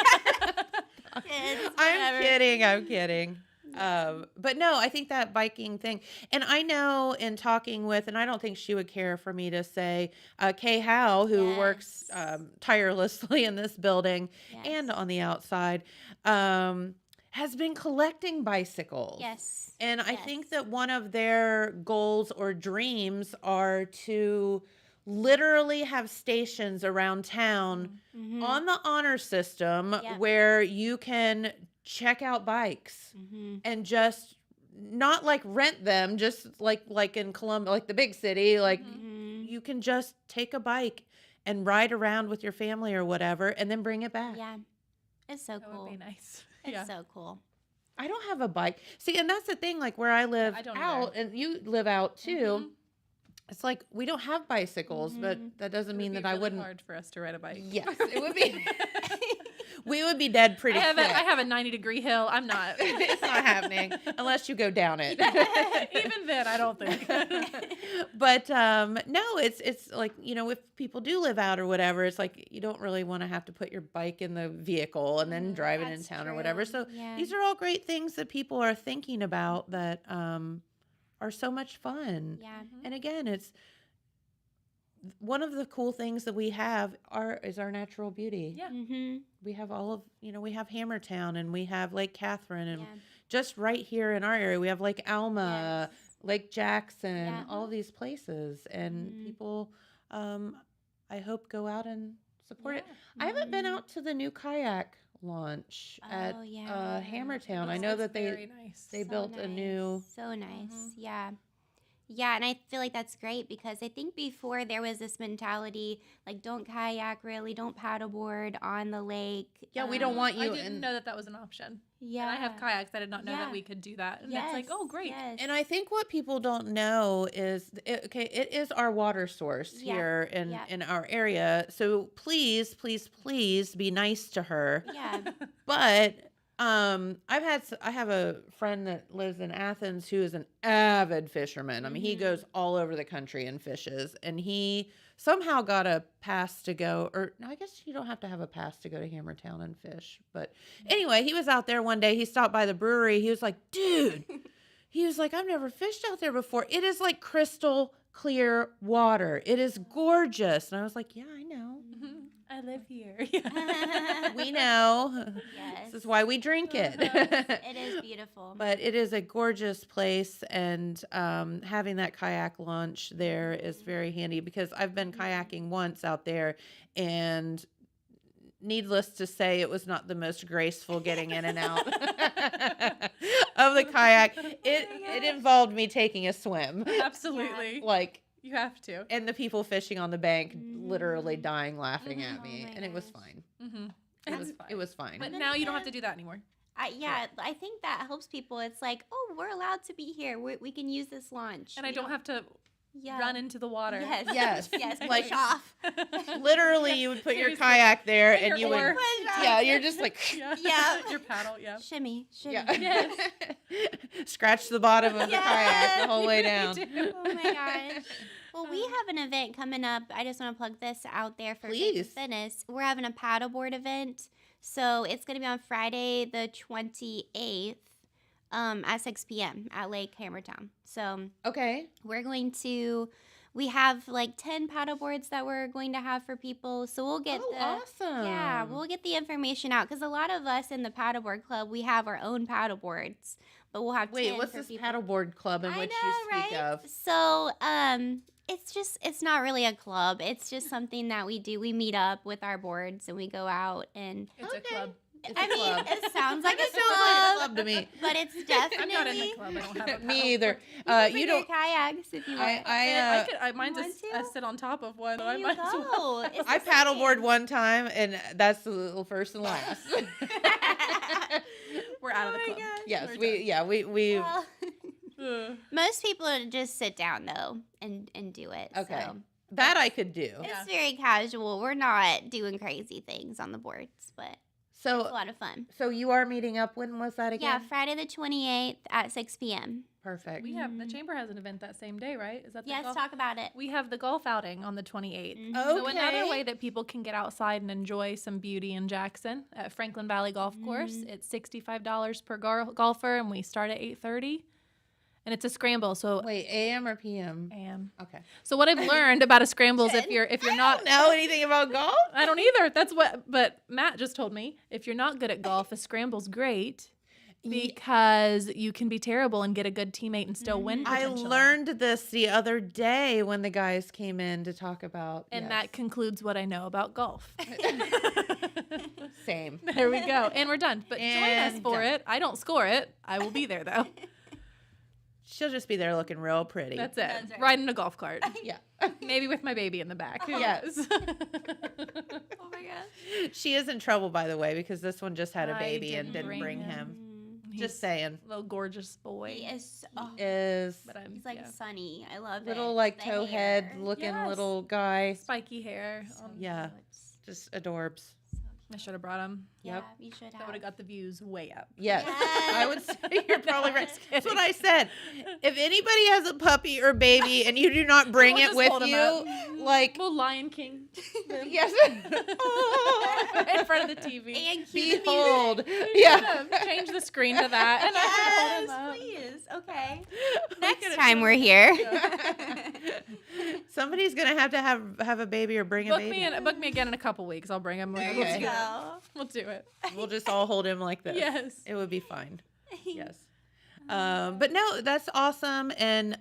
Kids,
I'm
whatever.
kidding. I'm kidding. But no, I think that biking thing, and I know in talking with, and I don't think she would care for me to say, Kay Howe, who works
Yes.
tirelessly in this building
Yes.
and on the outside, has been collecting bicycles.
Yes.
And I
Yes.
think that one of their goals or dreams are to literally have stations around town
Mhm.
on the honor system
Yep.
where you can check out bikes
Mhm.
and just not like rent them, just like in Columbia, like the big city, like
Mhm.
you can just take a bike and ride around with your family or whatever and then bring it back.
Yeah. It's so
That
cool.
would be nice.
It's
Yeah.
so cool.
I don't have a bike. See, and that's the thing, like where I live
I don't
out
either.
and you live out too.
Mhm.
It's like we don't have bicycles, but that doesn't
It would
mean
be
that I
really
wouldn't.
hard for us to ride a bike.
Yes, it would be. We would be dead pretty
I
quick.
have a 90-degree hill. I'm not.
It's not happening unless you go down it.
Even then, I don't think.
But no, it's like, if people do live out or whatever, it's like you don't really want to have to put your bike in the vehicle and then drive it in
That's
town or whatever.
true.
So
Yeah.
these are all great things that people are thinking about that are so much fun.
Yeah.
And again, it's one of the cool things that we have is our natural beauty.
Yeah.
Mm-hmm.
We have all of, we have Hammertown and we have Lake Catherine and
Yeah.
just right here in our area, we have Lake Alma,
Yes.
Lake Jackson,
Yeah.
all of these places. And
Mhm.
people, I hope, go out and support it.
Yeah.
I haven't been
Mhm.
out to the new kayak launch at
Oh, yeah.
Hammertown. I
It's-
know
it's
that
very nice.
they built a new.
So nice.
Mhm.
Yeah. Yeah, and I feel like that's great because I think before there was this mentality like don't kayak really, don't paddleboard on the lake.
Yeah, we don't want
I
you.
didn't
And,
know that was an option.
Yeah.
And I have kayaks. I did not know
Yeah.
that we could do that. And
Yes.
it's like, oh, great.
Yes.
and I think what people don't know is, it is our water source
Yeah.
here
Yeah.
in our area. So please, please, please be nice to her.
Yeah.
But I have a friend that lives in Athens who is an avid fisherman. I mean, he goes all over the country and fishes, and he somehow got a pass to go, or no, I guess you don't have to have a pass to go to Hammertown and fish. But anyway, he was out there one day. He stopped by the brewery. He was like, dude, he was like, I've never fished out there before. It is like crystal clear water. It is gorgeous. And I was like, yeah, I know.
I live here.
We know.
Yes.
This is why we drink it.
It is beautiful.
But it is a gorgeous place, and having that kayak launch there is very handy because I've been kayaking once out there, and needless to say, it was not the most graceful getting in and out of the kayak. It involved me taking a swim.
Absolutely.
Like,
you have to.
and the people fishing on the bank literally dying laughing at me,
my
and it was
gosh.
fine.
It's
It was fine.
But now you don't have to do that anymore.
I think that helps people. It's like, oh, we're allowed to be here. We can use this launch.
And I don't have to
yeah.
run into the water.
Yes.
Yes.
Yes.
Like-
Push off.
Literally, you would put your
Seriously.
kayak there,
And
and you
your
would.
oar.
Push off.
Yeah, you're just like.
Yeah.
Your paddle, yeah.
Shimmy.
Yeah.
Yes.
Scratch the bottom of the kayak the whole way
Me
down.
too.
Oh my gosh. Well, we have an event coming up. I just want to plug this out there for Faith and
Please.
Fitness. We're having a paddleboard event. So it's going to be on Friday the 28th at 6 p.m. at Lake Hammertown. So
Okay.
we have like 10 paddleboards that we're going to have for people. So we'll get
awesome.
Yeah, we'll get the information out because a lot of us in the paddleboard club, we have our own paddleboards, but we'll have 10
Wait, what's
for
this
people.
paddleboard club in
I
which
know,
you speak
right?
of?
So, it's not really a club. It's just something that we do. We meet up with our boards and we go out and
It's a club.
It's
I
a
mean,
club.
it sounds like a
It sounds like a
club,
club to me.
but it's
I'm
definitely
not in the club. I don't have a paddle.
Me either.
Bring
You
your
don't.
kayaks if you want.
Mine's
want
I
to?
sit on top of one. So
There
I
you
might as well.
go. It's
I
the same.
paddleboard one time, and that's the little first and last.
We're out of the
Oh my
club.
gosh.
Yes,
We're
we.
Well,
Ugh.
most people just sit down though and do it.
Okay.
So.
That I could do.
Yeah.
It's very casual. We're not doing crazy things on the boards, but it's a
So,
lot of fun.
so you are meeting up. When was that
Yeah,
again?
Friday the 28th at 6 p.m.
Perfect.
We have the chamber has an event that same day, right? Is that the
Yes,
golf?
talk about it.
We have the golf outing on the 28th.
Mhm.
So another
Okay.
way that people can get outside and enjoy some beauty in Jackson at Franklin Valley Golf Course.
Mm-hmm.
It's $65 per golfer, and we start at 8:30, and it's a scramble. So
Wait, AM or PM? Okay.
So what I've learned about a scramble is if you're
I
not
don't know anything about golf.
I don't either. But Matt just told me if you're not good at golf, a scramble's great because you can be terrible and get a good teammate and still win.
I
potentially.
learned this the other day when the guys came in to talk about.
And
yes.
that concludes what I know about golf.
Same.
There we go. And we're done. But join us
And
for
done.
it. I don't score it. I will be there though.
She'll just be there looking real pretty.
That's it.
That's right.
Riding a golf cart.
Yeah.
Maybe with my baby in the back. Who
Yes.
knows?
Oh my gosh.
She is in trouble, by the way, because this one just had a
I
baby and
didn't
didn't
bring
bring
him.
him.
He's
Just saying.
a little gorgeous boy.
He is. Oh,
Is
But I'm
he's like
yeah.
sunny. I love
little
it.
like
The
toe
hair.
head looking
Yes.
little guy.
Spiky hair.
Yeah.
It's
Just adorbs.
I should have brought him.
Yeah,
Yep.
you should
That
have.
would have got the views way up.
Yes.
Yes.
I would say you're probably right.
Just
That's what
kidding.
I said. If anybody has a puppy or baby and you do not bring
We'll
it
just
with
hold 'em
you, like,
Well, Lion King.
yes.
In front of the TV.
And cue the
Behold.
Yeah.
Yeah.
Change the screen to that. And I can
Yes,
hold him up.
please. Okay.
Look
Next
at it.
time we're here.
Somebody's gonna have a baby or bring a baby.
Book me again in a couple weeks. I'll bring him.
There
We'll
you
do
go.
it. We'll do it.
We'll just all hold him like this.
Yes.
It would be fine. Yes. But no, that's awesome. And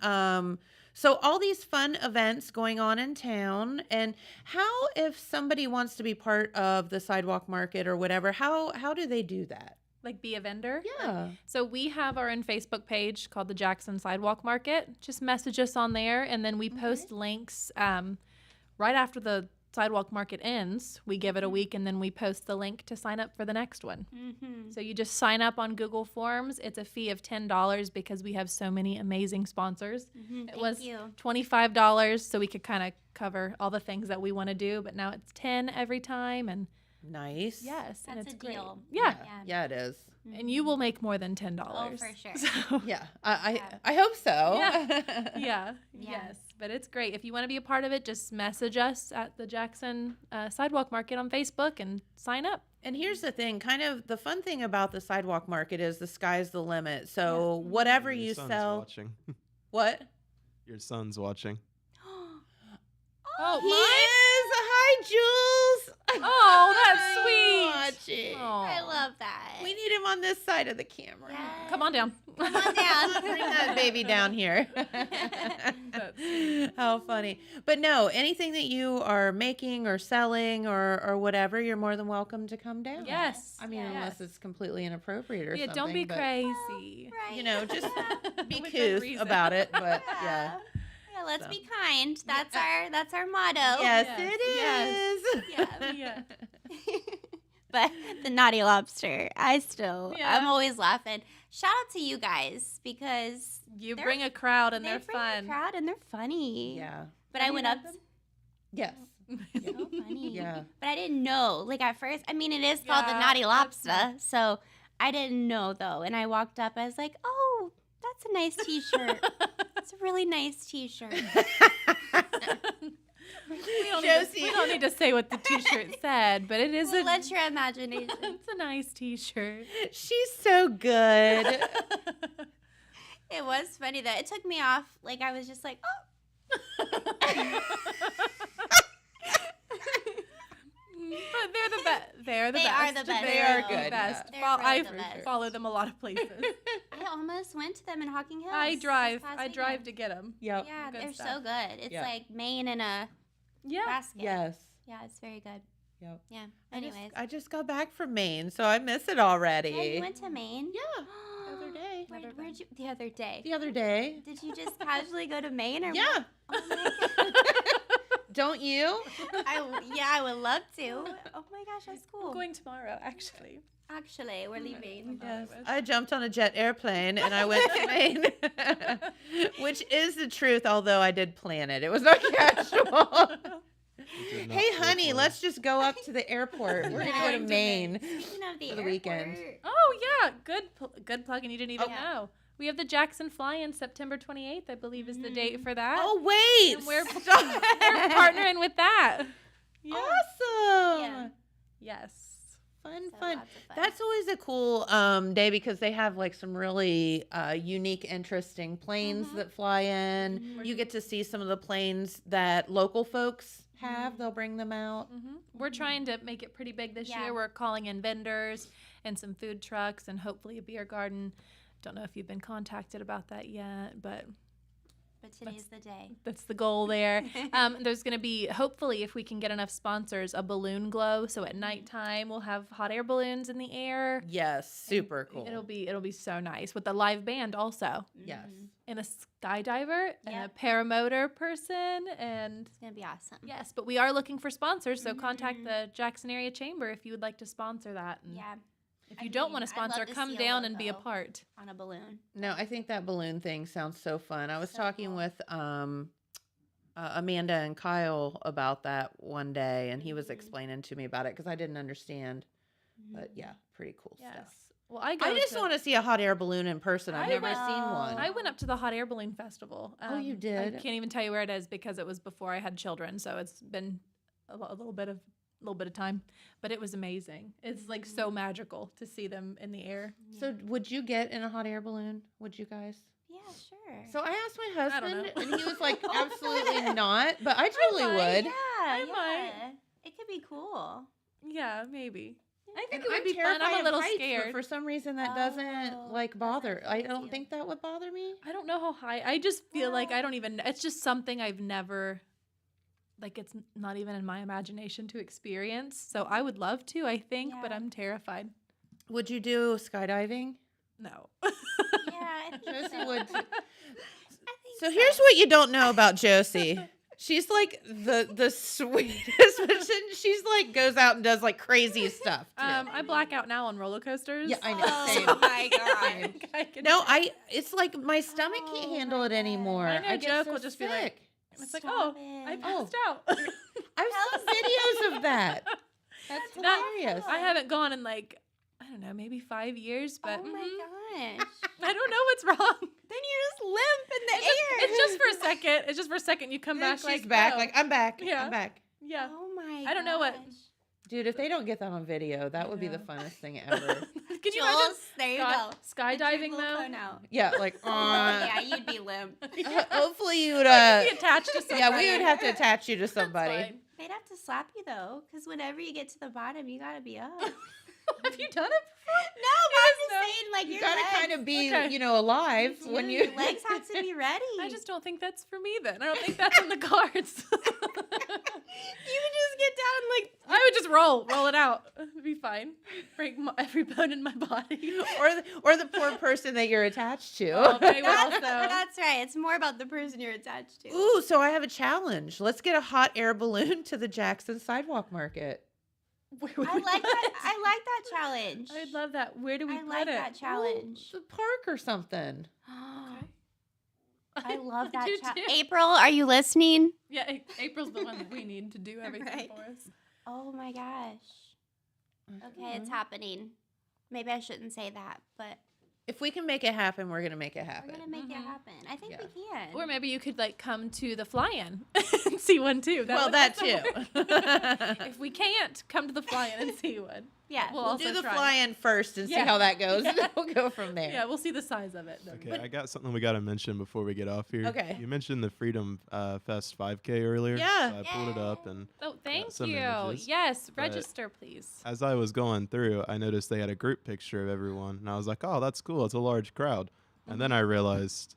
so all these fun events going on in town. And how, if somebody wants to be part of the sidewalk market or whatever, how do they do that?
Like be a vendor.
Yeah.
So we have our own Facebook page called the Jackson Sidewalk Market. Just message us on there, and then we post links right after the sidewalk market ends. We give it a week, and then we post the link to sign up for the next one.
Mm-hmm.
So you just sign up on Google Forms. It's a fee of $10 because we have so many amazing sponsors. It
Thank
was
you.
$25 so we could kind of cover all the things that we want to do, but now it's $10 every time, and
Nice.
Yes, and
That's
it's
a
great.
deal.
Yeah.
Yeah, it is.
And you will make more than $10.
Oh, for sure.
So,
Yeah, I hope so.
yeah.
Yeah.
Yes, but it's great. If you want to be a part of it, just message us at the Jackson Sidewalk Market on Facebook and sign up.
And here's the thing, kind of the fun thing about the sidewalk market is the sky's the limit. So whatever
Your
you
son's
sell,
watching.
what?
Your son's watching.
Oh,
He is. Hi, Jules.
Oh, that's
Hi,
sweet.
watching.
I love that.
We need him on this side of the camera.
Yes.
Come on down.
Come on down.
Bring that baby down here. How funny. But no, anything that you are making or selling or whatever, you're more than welcome to come down.
Yes.
I mean,
Yes.
unless it's completely inappropriate or
Yeah,
something.
don't be
but,
crazy.
Right.
You know, just be
With good
couth
reason.
about it. But yeah.
Yeah, let's
So.
be kind. That's our motto.
Yes,
Yes,
it is.
Yeah.
Yeah.
But the naughty lobster, I'm
Yeah.
always laughing. Shout out to you guys because
You
They're-
bring a crowd and
they
they're
bring
fun.
the crowd and they're funny.
Yeah.
But
Have
I
you
went
met
up.
them?
Yes.
So funny.
Yeah.
But I didn't know. Like at first, I mean, it is called the
Yeah,
naughty
that's
lobster. So I didn't know though. And I walked up. I was like, oh, that's a nice T-shirt. It's a really nice T-shirt.
We don't need to say what the T-shirt said, but it is
Well,
a
let your imagination.
it's a nice T-shirt.
She's so good.
It was funny that it took me off. Like I was just like, oh.
But they're the best. They're the
They
best.
are the best.
They are
though.
good.
Best.
They're
Fol-
really
I
the best.
follow them a lot of places.
I almost went to them in Hocking Hills.
I drive.
this past
I drive
weekend.
to get them.
Yep.
Yeah,
Good
they're
stuff.
so good. It's
Yeah.
like Maine in a
Yeah.
basket.
Yes.
Yeah, it's very good.
Yep.
Yeah.
I just-
Anyways.
I just got back from Maine, so I miss it already.
Yeah, you went to Maine?
Yeah, the other day.
Where'd you, the other day?
The other day.
Did you just casually go to Maine or
Yeah.
what? Oh my
Don't you?
God. I would love to. Oh my gosh, that's cool.
I'm going tomorrow, actually.
Actually, we're leaving.
Yes. I jumped on a jet airplane and I went to Maine, which is the truth, although I did plan it. It was not casual. Hey, honey, let's just go up to the airport. We're going to go to
Going to
Maine.
Speaking of the
For the weekend.
airport,
Oh yeah, good plug, and you didn't even
Oh.
know. We have the Jackson Fly-In September 28th, I believe, is the date for that.
Oh, wait.
And we're
Stop.
partnering with that. Yeah.
Awesome.
Yeah.
Yes.
Fun,
So
fun.
lots of fun.
That's always a cool day because they have like some really unique, interesting planes that fly in. You get to see some of the planes that local folks have. They'll bring them out.
We're trying to make it pretty big this
Yeah.
year. We're calling in vendors and some food trucks and hopefully a beer garden. Don't know if you've been contacted about that yet, but
But today's the day.
that's the goal there. There's going to be, hopefully, if we can get enough sponsors, a balloon glow. So at nighttime, we'll have hot air balloons in the air.
Yes, super cool.
It'll be so nice with the live band also,
yes.
and a skydiver and a
Yep.
paramotor person, and
It's going to be awesome.
yes. But we are looking for sponsors, so contact the Jackson Area Chamber if you would like to sponsor that. And
Yeah.
if you don't want to
I'd love
sponsor,
to
come
see a
down and be a
logo
part.
on a balloon.
No, I think that balloon thing sounds so fun. I was
So
talking
cool.
with Amanda and Kyle about that one day, and he was explaining to me about it because I didn't understand. But yeah, pretty cool
Yes.
stuff.
Well, I go.
I just
to-
want to see a hot air balloon in person. I've
I
never
went-
seen one.
I went up to the hot air balloon festival.
Oh, you
I
did?
can't even tell you where it is because it was before I had children, so it's been a little bit of time, but it was amazing. It's like so magical to see them in the air.
So, would you get in a hot air balloon? Would you guys?
Yeah, sure.
So I asked my
don't
husband,
know.
and he was like, "Absolutely not." But I totally
might.
would.
yeah,
might.
It could be cool.
Yeah, maybe. I think
And
it would
I'm
be fun.
terrified
I'm a
of
little
heights, but
scared.
for some reason that
Oh,
doesn't like
doesn't
bother. I
phase
don't
you.
think that would bother me.
I don't know how high. I just feel like I
Well-
don't even. It's just something I've never. Like it's not even in my imagination to experience. So I would love to. I think, but
Yeah.
I'm terrified.
Would you do skydiving?
No.
Yeah, I think
Josie
so.
would.
I think
So here's what you don't know about Josie. She's like the sweetest, but she's like goes out and does like crazy stuff. Too.
I black out now on roller coasters.
Yeah, I know. Same.
Oh my god.
I can
No,
tell.
it's like my stomach can't
Oh
handle
my
it
God.
anymore.
I know,
get
Joke
so
will just be
sick.
like, it's like,
Stop
oh, I
it.
passed out.
I've seen videos of that. That's
Not-
hilarious.
I haven't gone in like, I don't know, maybe 5 years, but
Oh my gosh.
I don't know what's wrong.
Then you're just limp in the air.
It's just for a second. It's just for a second. You come
And
back
she's
like,
back.
oh.
Like, I'm back.
Yeah.
I'm back.
Yeah.
Oh my
I don't know what-
gosh.
Dude, if they don't get that on video, that would be the
know.
funnest thing ever.
Can you
Jules,
imagine
there you
sky-
go.
skydiving
Put your
though?
phone out.
Yeah, like,
Yeah, you'd be limp.
hopefully you would,
Be attached to somebody.
yeah, we would have to attach you to
That's
somebody.
fine.
They'd have to slap you though, because whenever you get to the bottom, you gotta be up.
Have you done it before?
No, but I'm just saying, like,
You
your
gotta
legs.
kind of be,
Okay.
you know, alive when you.
Your legs have to be ready.
I just don't think that's for me then. I don't think that's in the cards.
You would just get down and like.
I would just roll it out. It'd be fine. Break every bone in my body.
or the poor person that you're attached to.
Oh, they would also.
That's right. It's more about the person you're attached to.
Ooh, so I have a challenge. Let's get a hot air balloon to the Jackson Sidewalk Market.
Where would
I
we
like
put
that.
it?
I like that challenge.
I love that. Where do we
I
put
like
it?
that challenge.
The park or something.
I love that
do
challenge.
too.
April, are you listening?
Yeah, April's the one that we need to do everything
Right.
for us.
Oh my gosh. Okay, it's
Mhm.
happening. Maybe I shouldn't say that, but
If we can make it happen, we're gonna make it happen.
we're gonna make it happen. I think
Yeah.
we can.
Or maybe you could like come to the fly-in and see one too.
Well, that
also work.
too.
If we can't, come to the fly-in and see one.
yeah.
We'll
We'll
also
do the
try.
fly-in first and see
Yeah.
how that goes.
Yeah.
And then we'll go from there.
Yeah, we'll see the size of it.
Okay, I got something we got to mention before we get off here.
Okay.
You mentioned the Freedom Fest 5K earlier.
Yeah.
So I pulled it up, and
Oh, thank
some
you.
images,
Yes,
but-
register, please.
as I was going through, I noticed they had a group picture of everyone, and I was like, "Oh, that's cool. It's a large crowd." And then I realized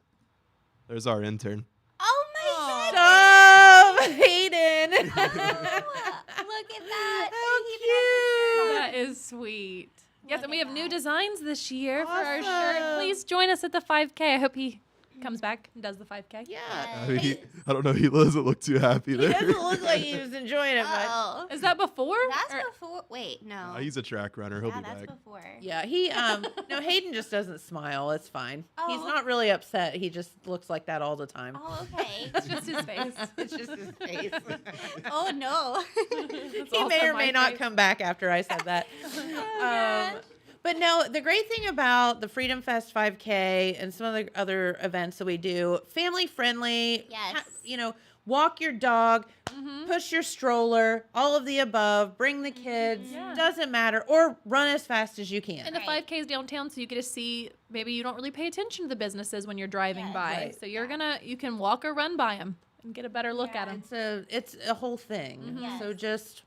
there's our intern.
Oh my
Stop, Hayden.
goodness. Look at that.
How
He even has a shirt on.
That is sweet. Yes,
Look
and we
at
have new
that.
designs this year for our shirt.
Awesome.
Please join us at the 5K. I hope he comes back and does the 5K.
Yeah.
I mean, I don't know. He doesn't look too happy
He
there.
doesn't look like he was enjoying it much.
Oh.
Is that before?
That's
or-
before. Wait, no.
He's a track runner. He'll
yeah,
be
that's
back.
before.
Yeah, he no, Hayden just doesn't smile. It's fine. He's
Oh.
not really upset. He just looks like that all the time.
Oh, okay.
It's just his face.
It's just his face.
Oh no.
He may or may not come back after I said that. But no, the great thing about the Freedom Fest 5K and some of the other events that we do, family friendly.
Yes.
You know, walk your dog, push your stroller, all of the above, bring the kids,
Yeah.
doesn't matter, or run as fast as you can.
And the
Right.
5K is downtown, so you get to see. Maybe you don't really pay attention to the businesses when you're driving
Yes.
by,
Right.
so you can walk or run by them and get a better look at
Yeah.
them.
It's a whole thing.
Yes.
So just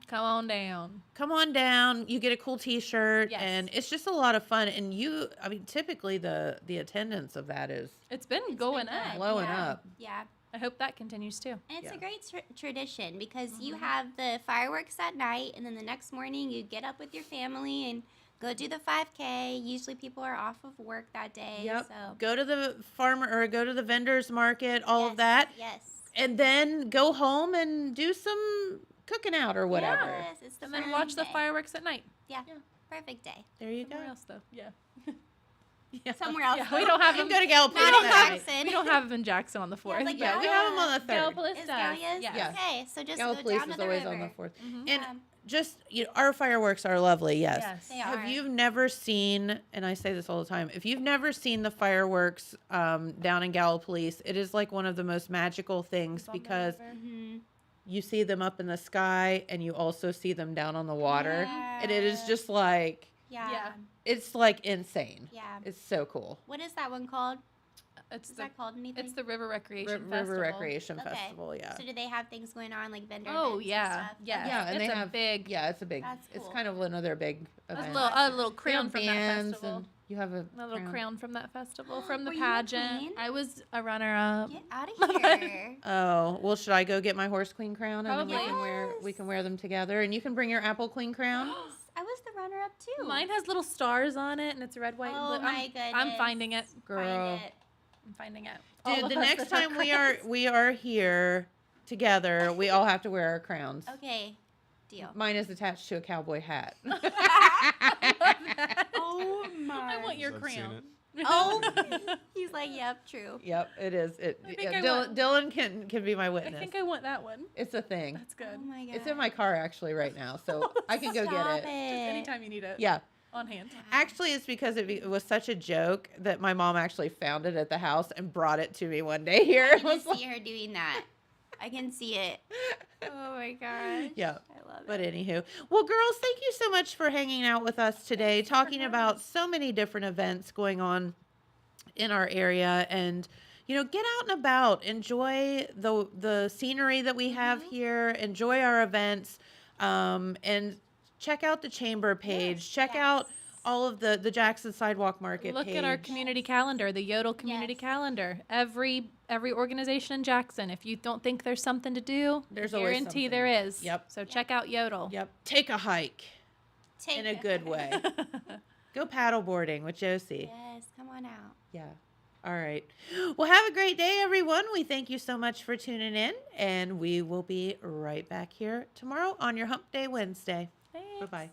Come on down.
come on down. You get a cool T-shirt,
Yes.
and it's just a lot of fun. And I mean, typically the attendance of that is
It's been going
Good.
up.
blowing
Yeah.
up.
Yeah.
I hope that continues too.
And it's
Yeah.
a great tradition because you have the fireworks at night, and then the next morning you get up with your family and go do the 5K. Usually people are off of work that day.
Yep.
So
Go to the farmer or go to the vendors market, all of
Yes,
that,
Yes.
and then go home and do some cooking out or whatever.
Yes, it's the
And then
fun
watch the
day.
fireworks at night.
Yeah. Perfect day.
There you go.
Somewhere else though. Yeah.
Yeah.
Somewhere else.
Yeah, we don't have
You
them.
can go to Gallup
Not
Point
in
that night.
Jackson.
We don't have them in Jackson on the 4th.
like
Yeah, we have them on the third.
Gallipolis
Is
does.
Gallia's?
Yes.
Yeah.
Okay, so just
Gallup
go
Police
down to
is
the
always
river.
on the 4th.
Mhm.
And
Yeah.
just, our fireworks are lovely, yes.
Yes.
They
Have
are.
you never seen, and I say this all the time, if you've never seen the fireworks down in Gallipolis, it is like one of the most magical things
On the
because
river.
Mhm.
you see them up in the sky and you also see them down on the water. And it is
Yes.
just like,
Yeah.
it's like insane.
Yeah.
It's so cool.
What is that one called?
It's
Is
the
that called anything?
it's the River Recreation
River
Festival.
Recreation
Okay.
Festival, yeah.
So do they have things going on like vendor
Oh
events
yeah,
and stuff?
yeah,
Yeah, and
it's
they
a
have
big.
Yeah, it's a big.
That's
It's
cool.
kind of another big
A
event.
little
They
crown
have
from that
bands
festival.
and you have a
A little crown from that festival, from the
Were you a
pageant.
queen?
I was a runner-up.
Get out of here.
Oh, well, should I go get my horse queen crown and then we
Probably.
can wear them together, and you can bring your apple queen crown.
I was the runner-up too.
Mine has little stars on it, and it's red, white,
Oh
and blue.
my
I'm
goodness.
finding it.
Girl,
Find it.
I'm finding it. All
dude,
of
the
us
next
that have
time we
crowns.
are here together, we all have to wear our crowns.
Okay. Deal.
Mine is attached to a cowboy hat.
Oh my.
I want your
I've seen
crown.
it.
Oh, he's He's like, yep, true.
Yep, it is.
think I
Dylan can be my
I
witness.
think I want that one.
It's a thing.
That's good.
Oh my god.
It's in my car actually right now, so I can go get
Stop
it.
Just anytime you need it.
Yeah.
On hand.
Actually, it's because it was such a joke that my mom actually found it at the house and brought it to me one day here.
I
It
can
was
see her doing that. I can see it. Oh my gosh.
Yeah.
I love
But
it.
anywho, well, girls, thank you so much for hanging out with us today, talking about so many different events going on in our area, and get out and about, enjoy the scenery that we have here, enjoy our events, and check out the chamber page, check out all of the Jackson Sidewalk Market
Look
page.
at our community calendar, the Yodel community calendar. Every organization in Jackson, if you don't think there's something to do,
There's always
guarantee
something.
there is.
Yep.
So check out Yodel.
Yep. Take a hike in a good way. Go paddleboarding with Josie.
Yes, come on out.
Yeah. All right. Well, have a great day, everyone. We thank you so much for tuning in, and we will be right back here tomorrow on your Hump Day Wednesday.
Thanks.
Bye-bye.